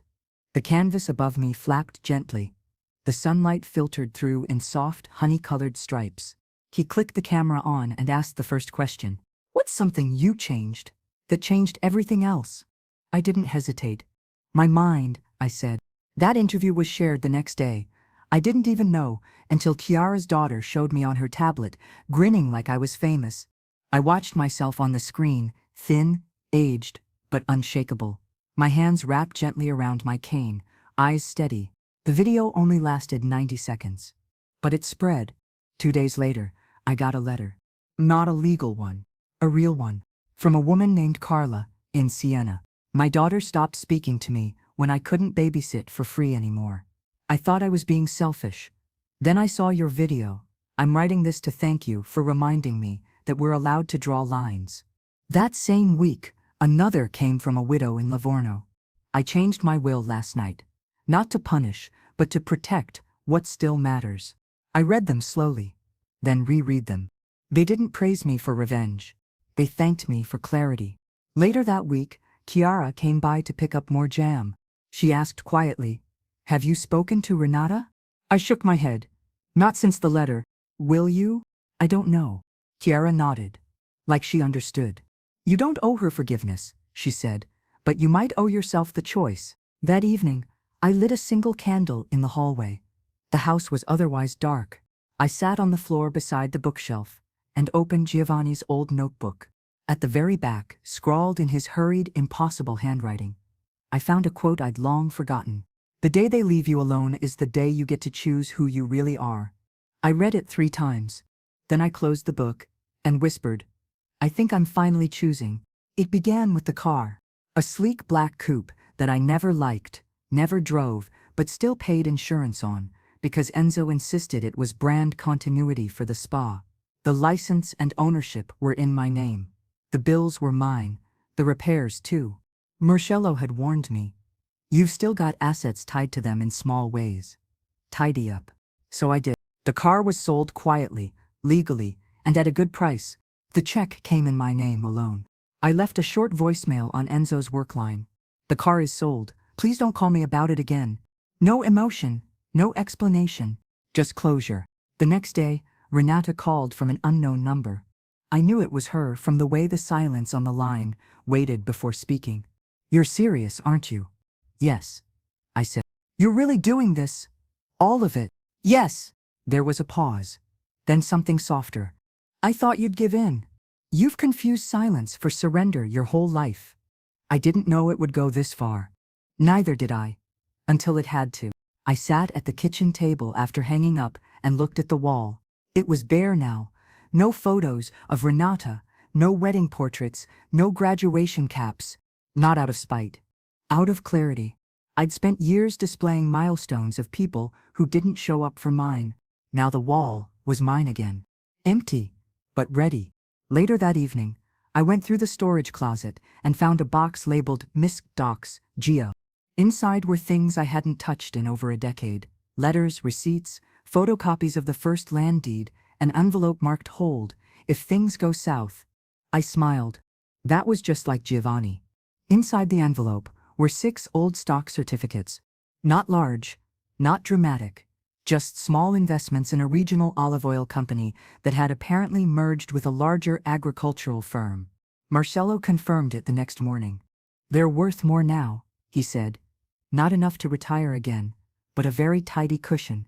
The canvas above me flapped gently. The sunlight filtered through in soft, honey-colored stripes. He clicked the camera on and asked the first question. What's something you changed that changed everything else? I didn't hesitate. My mind, I said. That interview was shared the next day. I didn't even know until Kiara's daughter showed me on her tablet, grinning like I was famous. I watched myself on the screen, thin, aged, but unshakable. My hands wrapped gently around my cane, eyes steady. The video only lasted 90 seconds. But it spread. 2 days later, I got a letter. Not a legal one. A real one. From a woman named Carla, in Siena. My daughter stopped speaking to me when I couldn't babysit for free anymore. I thought I was being selfish. Then I saw your video. I'm writing this to thank you for reminding me that we're allowed to draw lines. That same week, another came from a widow in Livorno. I changed my will last night. Not to punish, but to protect what still matters. I read them slowly, then reread them. They didn't praise me for revenge. They thanked me for clarity. Later that week, Chiara came by to pick up more jam. She asked quietly, "Have you spoken to Renata?" I shook my head. "Not since the letter. Will you?" "I don't know." Chiara nodded, like she understood. "You don't owe her forgiveness," she said, "but you might owe yourself the choice." That evening, I lit a single candle in the hallway. The house was otherwise dark. I sat on the floor beside the bookshelf and opened Giovanni's old notebook. At the very back, scrawled in his hurried, impossible handwriting, I found a quote I'd long forgotten. "The day they leave you alone is the day you get to choose who you really are." I read it 3 times. Then I closed the book and whispered, "I think I'm finally choosing." It began with the car. A sleek black coupe that I never liked, never drove, but still paid insurance on, because Enzo insisted it was brand continuity for the spa. The license and ownership were in my name. The bills were mine, the repairs too. Marcello had warned me. "You've still got assets tied to them in small ways. Tidy up." So I did. The car was sold quietly, legally, and at a good price. The check came in my name alone. I left a short voicemail on Enzo's work line. "The car is sold. Please don't call me about it again." No emotion, no explanation, just closure. The next day, Renata called from an unknown number. I knew it was her from the way the silence on the line waited before speaking. "You're serious, aren't you?" "Yes," I said. "You're really doing this? All of it?" "Yes." There was a pause. Then something softer. "I thought you'd give in. You've confused silence for surrender your whole life." I didn't know it would go this far. Neither did I. Until it had to. I sat at the kitchen table after hanging up and looked at the wall. It was bare now. No photos of Renata, no wedding portraits, no graduation caps. Not out of spite. Out of clarity. I'd spent years displaying milestones of people who didn't show up for mine. Now the wall was mine again. Empty, but ready. Later that evening, I went through the storage closet and found a box labeled Miss Docs, Gio. Inside were things I hadn't touched in over a decade. Letters, receipts, photocopies of the first land deed, an envelope marked hold, if things go south. I smiled. That was just like Giovanni. Inside the envelope were 6 old stock certificates. Not large, not dramatic, just small investments in a regional olive oil company that had apparently merged with a larger agricultural firm. Marcello confirmed it the next morning. "They're worth more now," he said. "Not enough to retire again, but a very tidy cushion."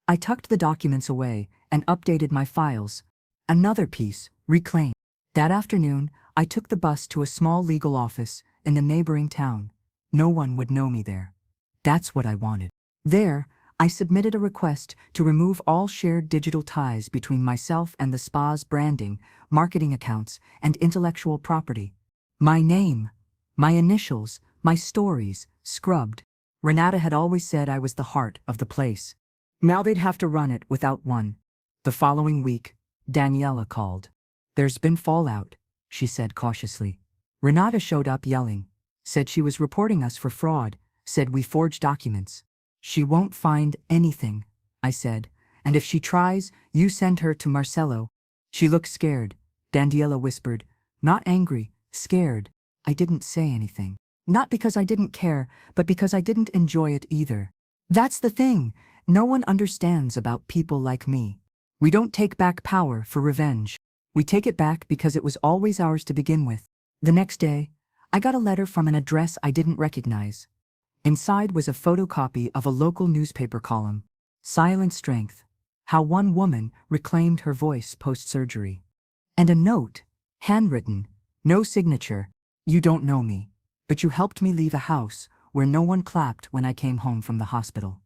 I tucked the documents away and updated my files. Another piece, reclaimed. That afternoon, I took the bus to a small legal office in a neighboring town. No one would know me there. That's what I wanted. There, I submitted a request to remove all shared digital ties between myself and the spa's branding, marketing accounts, and intellectual property. My name, my initials, my stories, scrubbed. Renata had always said I was the heart of the place. Now they'd have to run it without one. The following week, Daniela called. "There's been fallout," she said cautiously. Renata showed up yelling. Said she was reporting us for fraud, said we forged documents. "She won't find anything," I said, "and if she tries, you send her to Marcello." She looked scared. Daniela whispered, "Not angry, scared." I didn't say anything. Not because I didn't care, but because I didn't enjoy it either. That's the thing. No one understands about people like me. We don't take back power for revenge. We take it back because it was always ours to begin with. The next day, I got a letter from an address I didn't recognize. Inside was a photocopy of a local newspaper column. Silent Strength. How one woman reclaimed her voice post-surgery. And a note, handwritten, no signature. You don't know me, but you helped me leave a house where no one clapped when I came home from the hospital.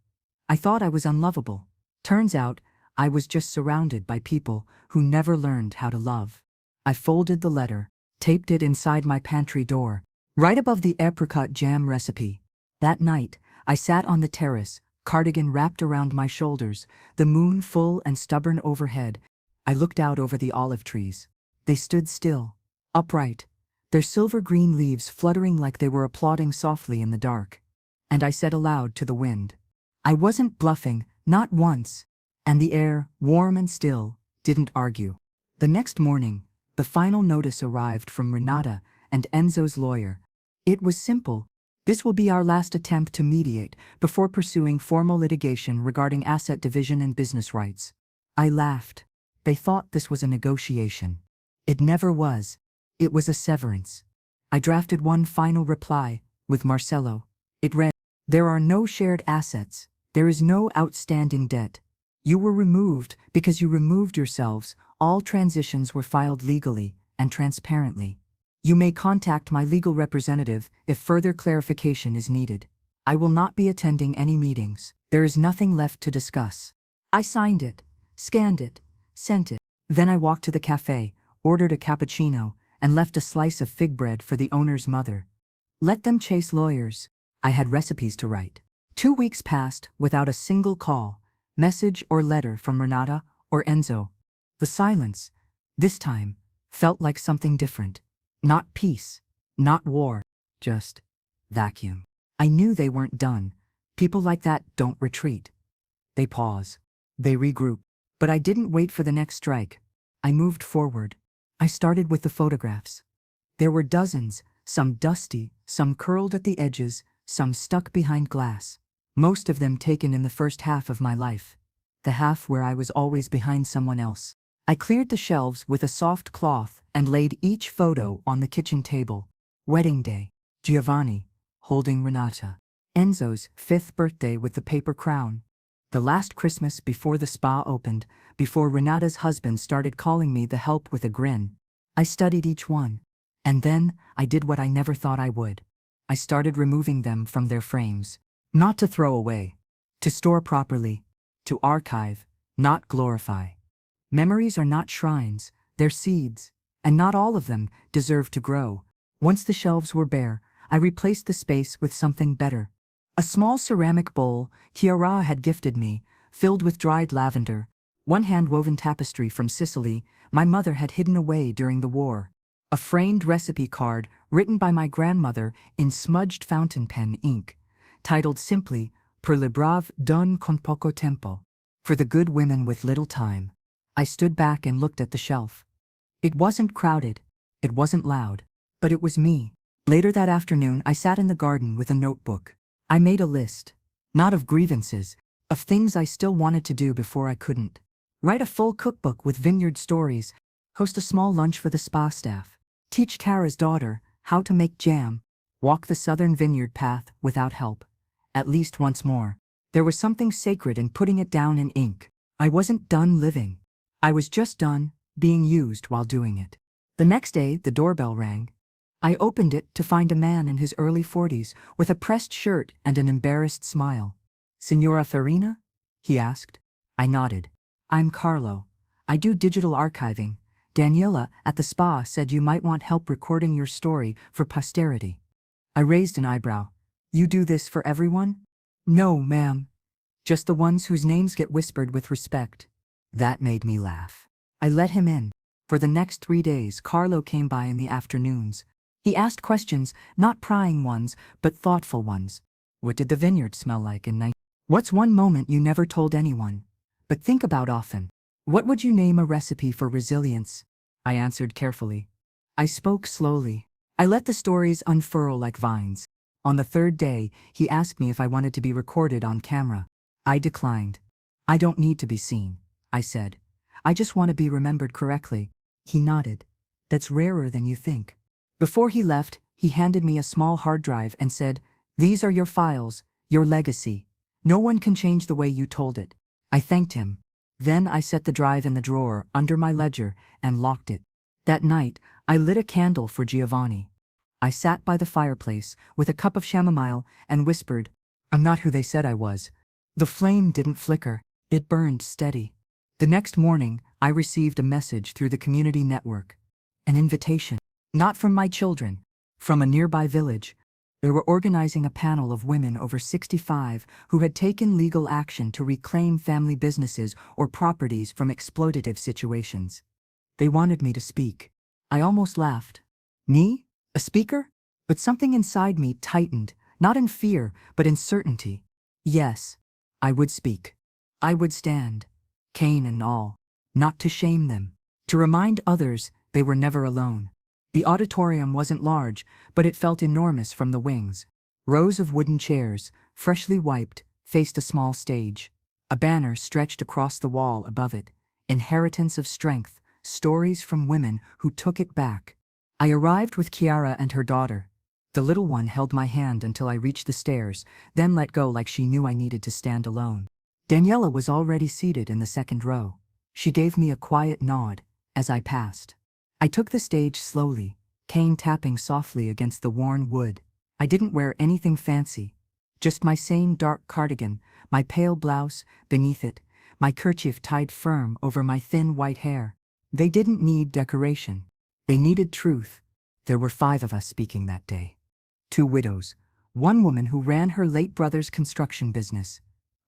I thought I was unlovable. Turns out, I was just surrounded by people who never learned how to love. I folded the letter, taped it inside my pantry door, right above the apricot jam recipe. That night, I sat on the terrace, cardigan wrapped around my shoulders, the moon full and stubborn overhead. I looked out over the olive trees. They stood still, upright, their silver-green leaves fluttering like they were applauding softly in the dark. And I said aloud to the wind. I wasn't bluffing, not once. And the air, warm and still, didn't argue. The next morning, the final notice arrived from Renata and Enzo's lawyer. It was simple. This will be our last attempt to mediate before pursuing formal litigation regarding asset division and business rights. I laughed. They thought this was a negotiation. It never was. It was a severance. I drafted one final reply, with Marcelo. It read, "There are no shared assets. There is no outstanding debt. You were removed because you removed yourselves. All transitions were filed legally and transparently. You may contact my legal representative if further clarification is needed. I will not be attending any meetings. There is nothing left to discuss." I signed it, scanned it, sent it. Then I walked to the cafe, ordered a cappuccino, and left a slice of fig bread for the owner's mother. Let them chase lawyers. I had recipes to write. 2 weeks passed without a single call, message or letter from Renata or Enzo. The silence, this time, felt like something different. Not peace, not war, just vacuum. I knew they weren't done. People like that don't retreat. They pause. They regroup. But I didn't wait for the next strike. I moved forward. I started with the photographs. There were dozens, some dusty, some curled at the edges, some stuck behind glass. Most of them taken in the first half of my life. The half where I was always behind someone else. I cleared the shelves with a soft cloth and laid each photo on the kitchen table. Wedding day. Giovanni, holding Renata. Enzo's 5th birthday with the paper crown. The last Christmas before the spa opened, before Renata's husband started calling me the help with a grin. I studied each one. And then I did what I never thought I would. I started removing them from their frames. Not to throw away. To store properly. To archive, not glorify. Memories are not shrines, they're seeds. And not all of them deserve to grow. Once the shelves were bare, I replaced the space with something better. A small ceramic bowl Chiara had gifted me, filled with dried lavender, one hand-woven tapestry from Sicily my mother had hidden away during the war, a framed recipe card written by my grandmother in smudged fountain pen ink, titled simply Per le brave donne con poco tempo, for the good women with little time. I stood back and looked at the shelf. It wasn't crowded, it wasn't loud, but it was me. Later that afternoon I sat in the garden with a notebook. I made a list, not of grievances, of things I still wanted to do before I couldn't. Write a full cookbook with vineyard stories, host a small lunch for the spa staff, teach Kara's daughter how to make jam, walk the southern vineyard path without help, at least once more. There was something sacred in putting it down in ink. I wasn't done living. I was just done being used while doing it. The next day, the doorbell rang. I opened it to find a man in his early 40s with a pressed shirt and an embarrassed smile. "Signora Farina?" he asked. I nodded. "I'm Carlo. I do digital archiving. Daniela at the spa said you might want help recording your story for posterity." I raised an eyebrow. "You do this for everyone?" "No, ma'am. Just the ones whose names get whispered with respect." That made me laugh. I let him in. For the next 3 days, Carlo came by in the afternoons. He asked questions, not prying ones, but thoughtful ones. What did the vineyard smell like in night? What's one moment you never told anyone, but think about often? What would you name a recipe for resilience? I answered carefully. I spoke slowly. I let the stories unfurl like vines. On the third day, he asked me if I wanted to be recorded on camera. I declined. I don't need to be seen, I said. I just want to be remembered correctly. He nodded. That's rarer than you think. Before he left, he handed me a small hard drive and said, "These are your files, your legacy. No one can change the way you told it." I thanked him. Then I set the drive in the drawer under my ledger and locked it. That night, I lit a candle for Giovanni. I sat by the fireplace with a cup of chamomile and whispered, "I'm not who they said I was." The flame didn't flicker. It burned steady. The next morning, I received a message through the community network. An invitation. Not from my children. From a nearby village. They were organizing a panel of women over 65 who had taken legal action to reclaim family businesses or properties from exploitative situations. They wanted me to speak. I almost laughed. Me? A speaker? But something inside me tightened, not in fear, but in certainty. Yes, I would speak. I would stand, cane and all, not to shame them, to remind others they were never alone. The auditorium wasn't large, but it felt enormous from the wings. Rows of wooden chairs, freshly wiped, faced a small stage. A banner stretched across the wall above it. Inheritance of strength, stories from women who took it back. I arrived with Chiara and her daughter. The little one held my hand until I reached the stairs, then let go like she knew I needed to stand alone. Daniela was already seated in the second row. She gave me a quiet nod as I passed. I took the stage slowly, cane tapping softly against the worn wood. I didn't wear anything fancy, just my same dark cardigan, my pale blouse beneath it, my kerchief tied firm over my thin white hair. They didn't need decoration. They needed truth. There were 5 of us speaking that day. 2 widows, one woman who ran her late brother's construction business,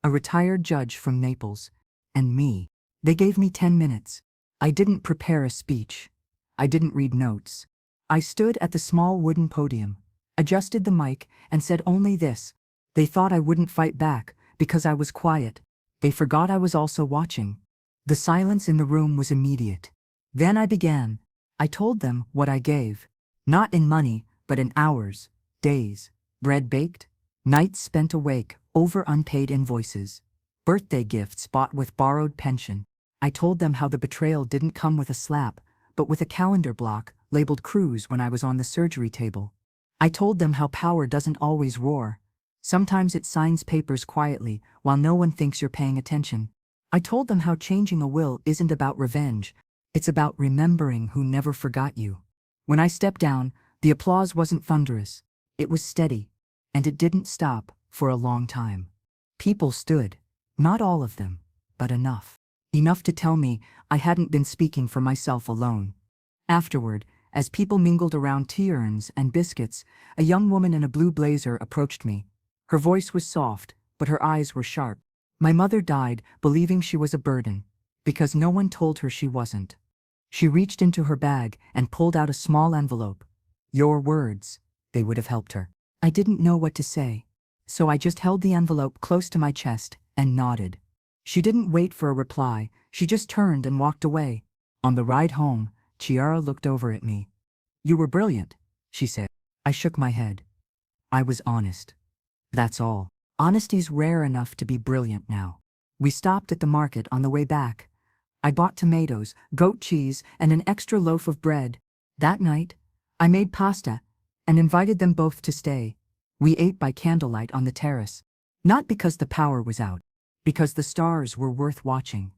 a retired judge from Naples, and me. They gave me 10 minutes. I didn't prepare a speech. I didn't read notes. I stood at the small wooden podium, adjusted the mic, and said only this. They thought I wouldn't fight back because I was quiet. They forgot I was also watching. The silence in the room was immediate. Then I began. I told them what I gave. Not in money, but in hours, days, bread baked, nights spent awake over unpaid invoices, birthday gifts bought with borrowed pension. I told them how the betrayal didn't come with a slap, but with a calendar block labeled Cruz when I was on the surgery table. I told them how power doesn't always roar. Sometimes it signs papers quietly while no one thinks you're paying attention. I told them how changing a will isn't about revenge. It's about remembering who never forgot you. When I stepped down, the applause wasn't thunderous. It was steady, and it didn't stop for a long time. People stood, not all of them, but enough. Enough to tell me I hadn't been speaking for myself alone. Afterward, as people mingled around tea urns and biscuits, a young woman in a blue blazer approached me. Her voice was soft, but her eyes were sharp. My mother died believing she was a burden, because no one told her she wasn't. She reached into her bag and pulled out a small envelope. Your words, they would have helped her. I didn't know what to say, so I just held the envelope close to my chest and nodded. She didn't wait for a reply, she just turned and walked away. On the ride home, Chiara looked over at me. You were brilliant, she said. I shook my head. I was honest. That's all. Honesty's rare enough to be brilliant now. We stopped at the market on the way back. I bought tomatoes, goat cheese, and an extra loaf of bread. That night, I made pasta and invited them both to stay. We ate by candlelight on the terrace. Not because the power was out, because the stars were worth watching.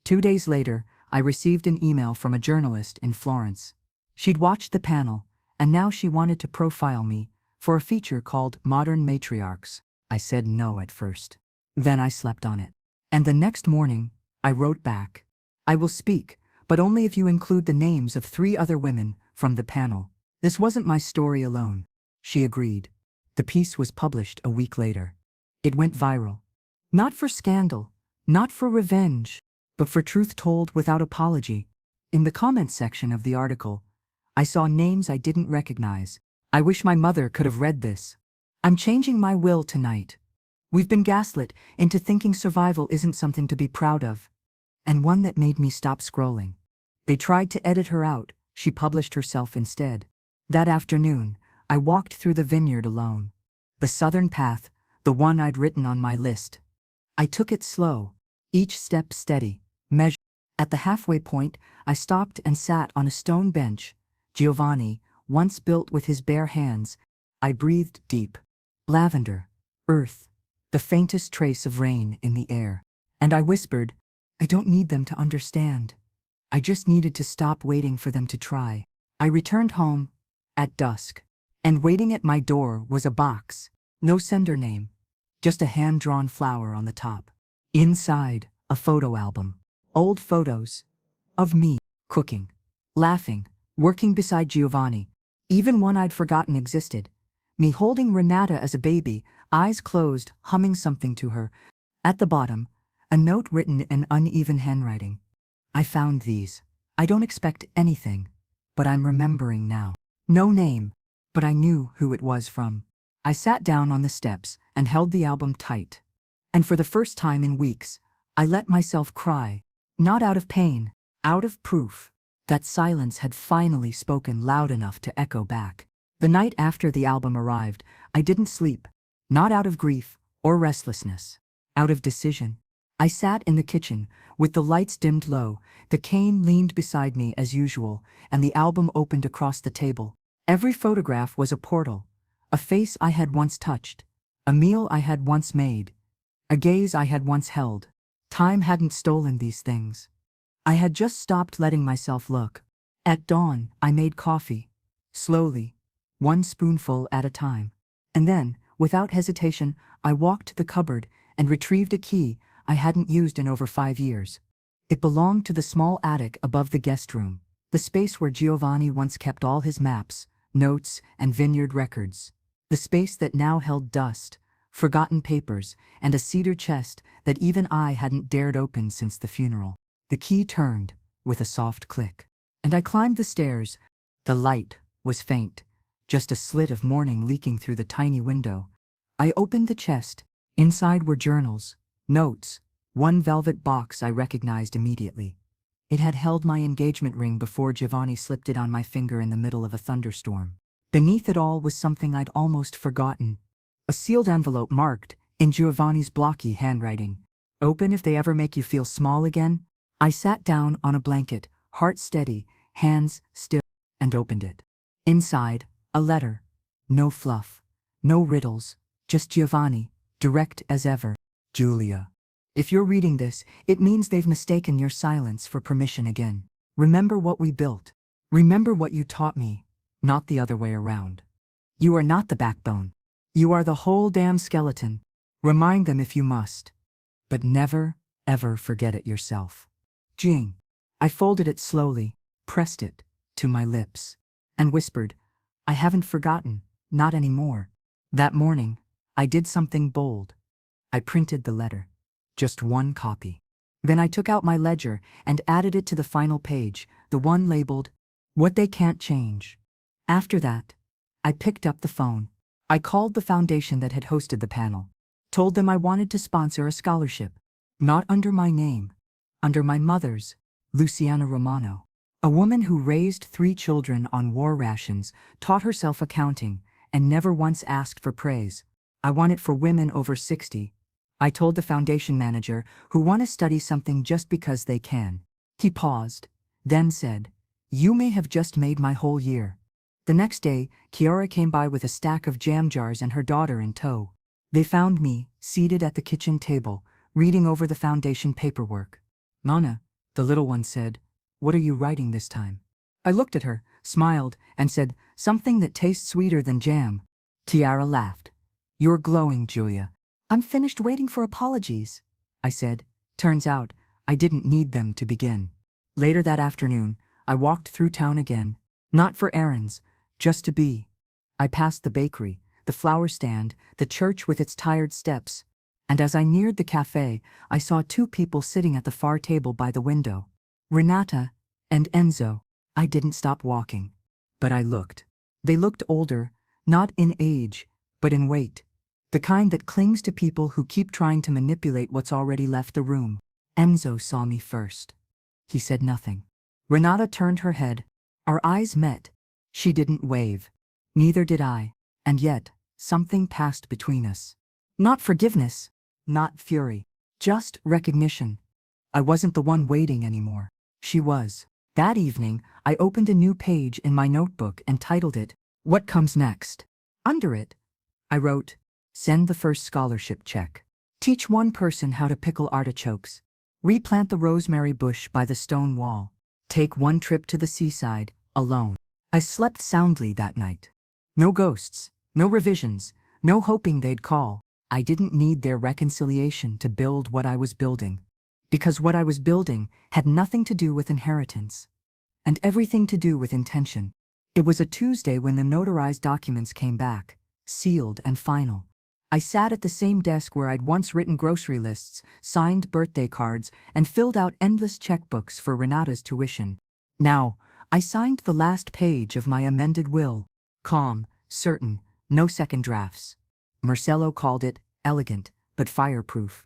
2 days later, I received an email from a journalist in Florence. She'd watched the panel, and now she wanted to profile me for a feature called Modern Matriarchs. I said no at first. Then I slept on it. And the next morning, I wrote back. I will speak, but only if you include the names of 3 other women from the panel. This wasn't my story alone. She agreed. The piece was published a week later. It went viral. Not for scandal, not for revenge, but for truth told without apology. In the comments section of the article, I saw names I didn't recognize. I wish my mother could have read this. I'm changing my will tonight. We've been gaslit into thinking survival isn't something to be proud of. And one that made me stop scrolling. They tried to edit her out, she published herself instead. That afternoon, I walked through the vineyard alone. The southern path, the one I'd written on my list. I took it slow, each step steady, measured. At the halfway point, I stopped and sat on a stone bench. Giovanni, once built with his bare hands. I breathed deep. Lavender, earth, the faintest trace of rain in the air. And I whispered, I don't need them to understand. I just needed to stop waiting for them to try. I returned home at dusk, and waiting at my door was a box. No sender name, just a hand-drawn flower on the top. Inside, a photo album. Old photos of me, cooking, laughing, working beside Giovanni. Even one I'd forgotten existed. Me holding Renata as a baby, eyes closed, humming something to her. At the bottom, a note written in uneven handwriting. I found these. I don't expect anything, but I'm remembering now. No name, but I knew who it was from. I sat down on the steps and held the album tight. And for the first time in weeks, I let myself cry. Not out of pain, out of proof that silence had finally spoken loud enough to echo back. The night after the album arrived, I didn't sleep. Not out of grief or restlessness. Out of decision. I sat in the kitchen, with the lights dimmed low. The cane leaned beside me as usual, and the album opened across the table. Every photograph was a portal. A face I had once touched. A meal I had once made. A gaze I had once held. Time hadn't stolen these things. I had just stopped letting myself look. At dawn, I made coffee. Slowly, one spoonful at a time. And then, without hesitation, I walked to the cupboard and retrieved a key I hadn't used in over 5 years. It belonged to the small attic above the guest room, the space where Giovanni once kept all his maps, notes, and vineyard records. The space that now held dust, forgotten papers, and a cedar chest that even I hadn't dared open since the funeral. The key turned, with a soft click, and I climbed the stairs. The light was faint, just a slit of morning leaking through the tiny window. I opened the chest. Inside were journals, notes, one velvet box I recognized immediately. It had held my engagement ring before Giovanni slipped it on my finger in the middle of a thunderstorm. Beneath it all was something I'd almost forgotten. A sealed envelope marked, in Giovanni's blocky handwriting, "Open if they ever make you feel small again." I sat down on a blanket, heart steady, hands still, and opened it. Inside, a letter. No fluff, no riddles, just Giovanni, direct as ever. Julia. If you're reading this, it means they've mistaken your silence for permission again. Remember what we built. Remember what you taught me, not the other way around. You are not the backbone. You are the whole damn skeleton. Remind them if you must. But never, ever forget it yourself. Jing. I folded it slowly, pressed it to my lips, and whispered, I haven't forgotten, not anymore. That morning, I did something bold. I printed the letter. Just one copy. Then I took out my ledger and added it to the final page, the one labeled, What They Can't Change. After that, I picked up the phone. I called the foundation that had hosted the panel, told them I wanted to sponsor a scholarship, not under my name, under my mother's, Luciana Romano, a woman who raised 3 children on war rations, taught herself accounting, and never once asked for praise. I want it for women over 60. I told the foundation manager, who want to study something just because they can. He paused, then said, You may have just made my whole year. The next day, Chiara came by with a stack of jam jars and her daughter in tow. They found me, seated at the kitchen table, reading over the foundation paperwork. Nana, the little one said, What are you writing this time? I looked at her, smiled, and said, Something that tastes sweeter than jam. Chiara laughed. You're glowing, Julia. I'm finished waiting for apologies, I said. Turns out, I didn't need them to begin. Later that afternoon, I walked through town again, not for errands, just to be. I passed the bakery, the flower stand, the church with its tired steps, and as I neared the cafe, I saw 2 people sitting at the far table by the window. Renata and Enzo. I didn't stop walking, but I looked. They looked older, not in age, but in weight. The kind that clings to people who keep trying to manipulate what's already left the room. Enzo saw me first. He said nothing. Renata turned her head. Our eyes met. She didn't wave. Neither did I. And yet, Something passed between us. Not forgiveness, not fury, just recognition. I wasn't the one waiting anymore. She was. That evening, I opened a new page in my notebook and titled it, "What Comes Next?" Under it, I wrote, "Send the first scholarship check. Teach one person how to pickle artichokes. Replant the rosemary bush by the stone wall. Take one trip to the seaside, alone." I slept soundly that night. No ghosts, no revisions, no hoping they'd call. I didn't need their reconciliation to build what I was building. Because what I was building had nothing to do with inheritance, and everything to do with intention. It was a Tuesday when the notarized documents came back, sealed and final. I sat at the same desk where I'd once written grocery lists, signed birthday cards, and filled out endless checkbooks for Renata's tuition. Now, I signed the last page of my amended will. Calm, certain, no second drafts. Marcelo called it elegant, but fireproof.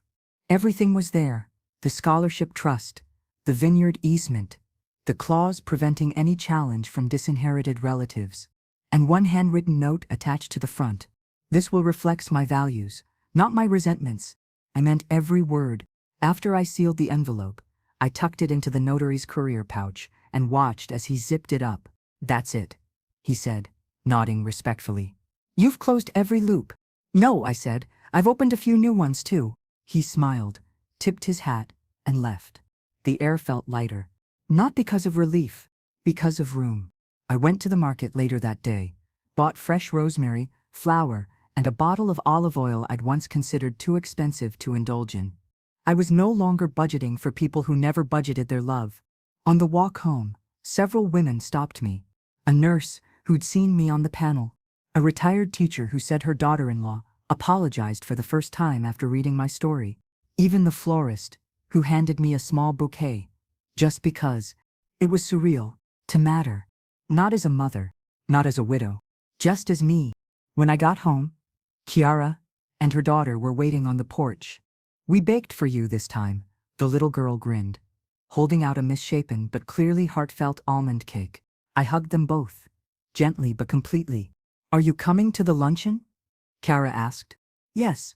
Everything was there: the scholarship trust, the vineyard easement, the clause preventing any challenge from disinherited relatives, and one handwritten note attached to the front. "This will reflect my values, not my resentments." I meant every word. After I sealed the envelope, I tucked it into the notary's courier pouch and watched as he zipped it up. "That's it," he said, nodding respectfully. "You've closed every loop." "No," I said, "I've opened a few new ones too." He smiled, tipped his hat, and left. The air felt lighter. Not because of relief, because of room. I went to the market later that day, bought fresh rosemary, flour, and a bottle of olive oil I'd once considered too expensive to indulge in. I was no longer budgeting for people who never budgeted their love. On the walk home, several women stopped me. A nurse who'd seen me on the panel, a retired teacher who said her daughter-in-law apologized for the first time after reading my story, even the florist who handed me a small bouquet, just because. It was surreal to matter, not as a mother, not as a widow, just as me. When I got home, Chiara and her daughter were waiting on the porch. "We baked for you this time," the little girl grinned, holding out a misshapen but clearly heartfelt almond cake. I hugged them both, gently but completely. "Are you coming to the luncheon?" Chiara asked. "Yes,"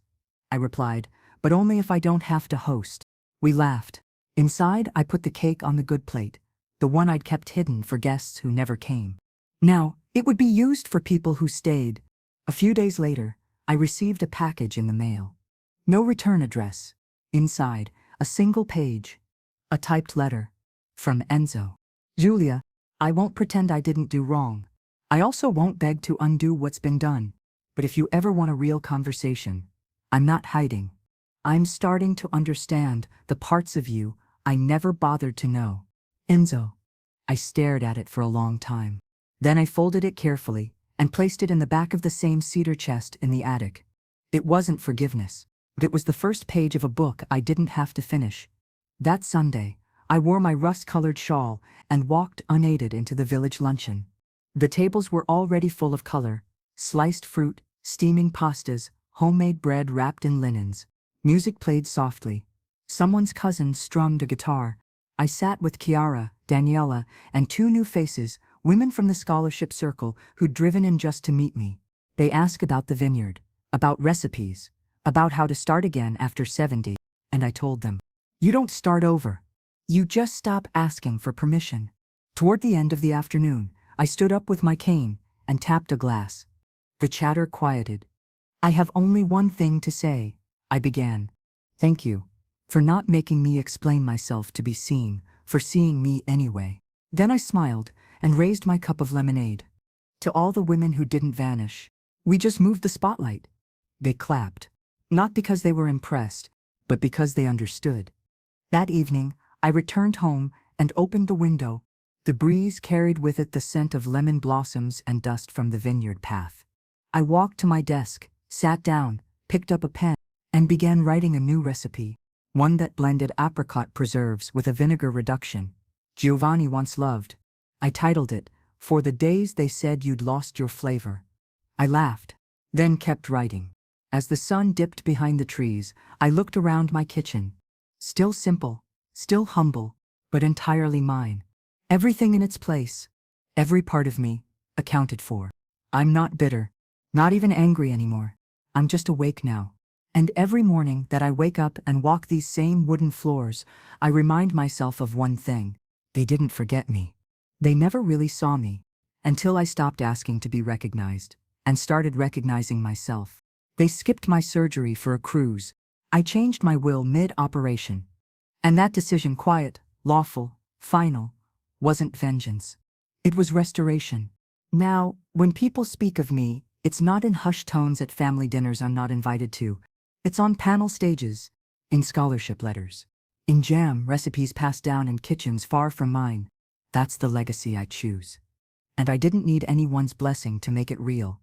I replied, "but only if I don't have to host." We laughed. Inside, I put the cake on the good plate, the one I'd kept hidden for guests who never came. Now, it would be used for people who stayed. A few days later, I received a package in the mail. No return address. Inside, a single page. A typed letter. From Enzo. "Julia, I won't pretend I didn't do wrong. I also won't beg to undo what's been done. But if you ever want a real conversation, I'm not hiding. I'm starting to understand the parts of you I never bothered to know. Enzo." I stared at it for a long time. Then I folded it carefully and placed it in the back of the same cedar chest in the attic. It wasn't forgiveness, but it was the first page of a book I didn't have to finish. That Sunday, I wore my rust-colored shawl and walked unaided into the village luncheon. The tables were already full of color: sliced fruit, steaming pastas, homemade bread wrapped in linens. Music played softly. Someone's cousin strummed a guitar. I sat with Chiara, Daniela, and two new faces, women from the scholarship circle who'd driven in just to meet me. They asked about the vineyard, about recipes, about how to start again after 70, and I told them, "You don't start over. You just stop asking for permission." Toward the end of the afternoon, I stood up with my cane and tapped a glass. The chatter quieted. "I have only one thing to say," I began. "Thank you for not making me explain myself to be seen, for seeing me anyway." Then I smiled and raised my cup of lemonade. To all the women who didn't vanish, "We just moved the spotlight." They clapped, not because they were impressed, but because they understood. That evening, I returned home and opened the window. The breeze carried with it the scent of lemon blossoms and dust from the vineyard path. I walked to my desk, sat down, picked up a pen, and began writing a new recipe, one that blended apricot preserves with a vinegar reduction Giovanni once loved. I titled it, "For the Days They Said You'd Lost Your Flavor." I laughed, then kept writing. As the sun dipped behind the trees, I looked around my kitchen. Still simple, still humble, but entirely mine. Everything in its place. Every part of me, accounted for. I'm not bitter. Not even angry anymore. I'm just awake now. And every morning that I wake up and walk these same wooden floors, I remind myself of one thing. They didn't forget me. They never really saw me. Until I stopped asking to be recognized and started recognizing myself. They skipped my surgery for a cruise. I changed my will mid-operation. And that decision, quiet, lawful, final, wasn't vengeance. It was restoration. Now, when people speak of me, it's not in hushed tones at family dinners I'm not invited to. It's on panel stages, in scholarship letters, in jam recipes passed down in kitchens far from mine. That's the legacy I choose. And I didn't need anyone's blessing to make it real.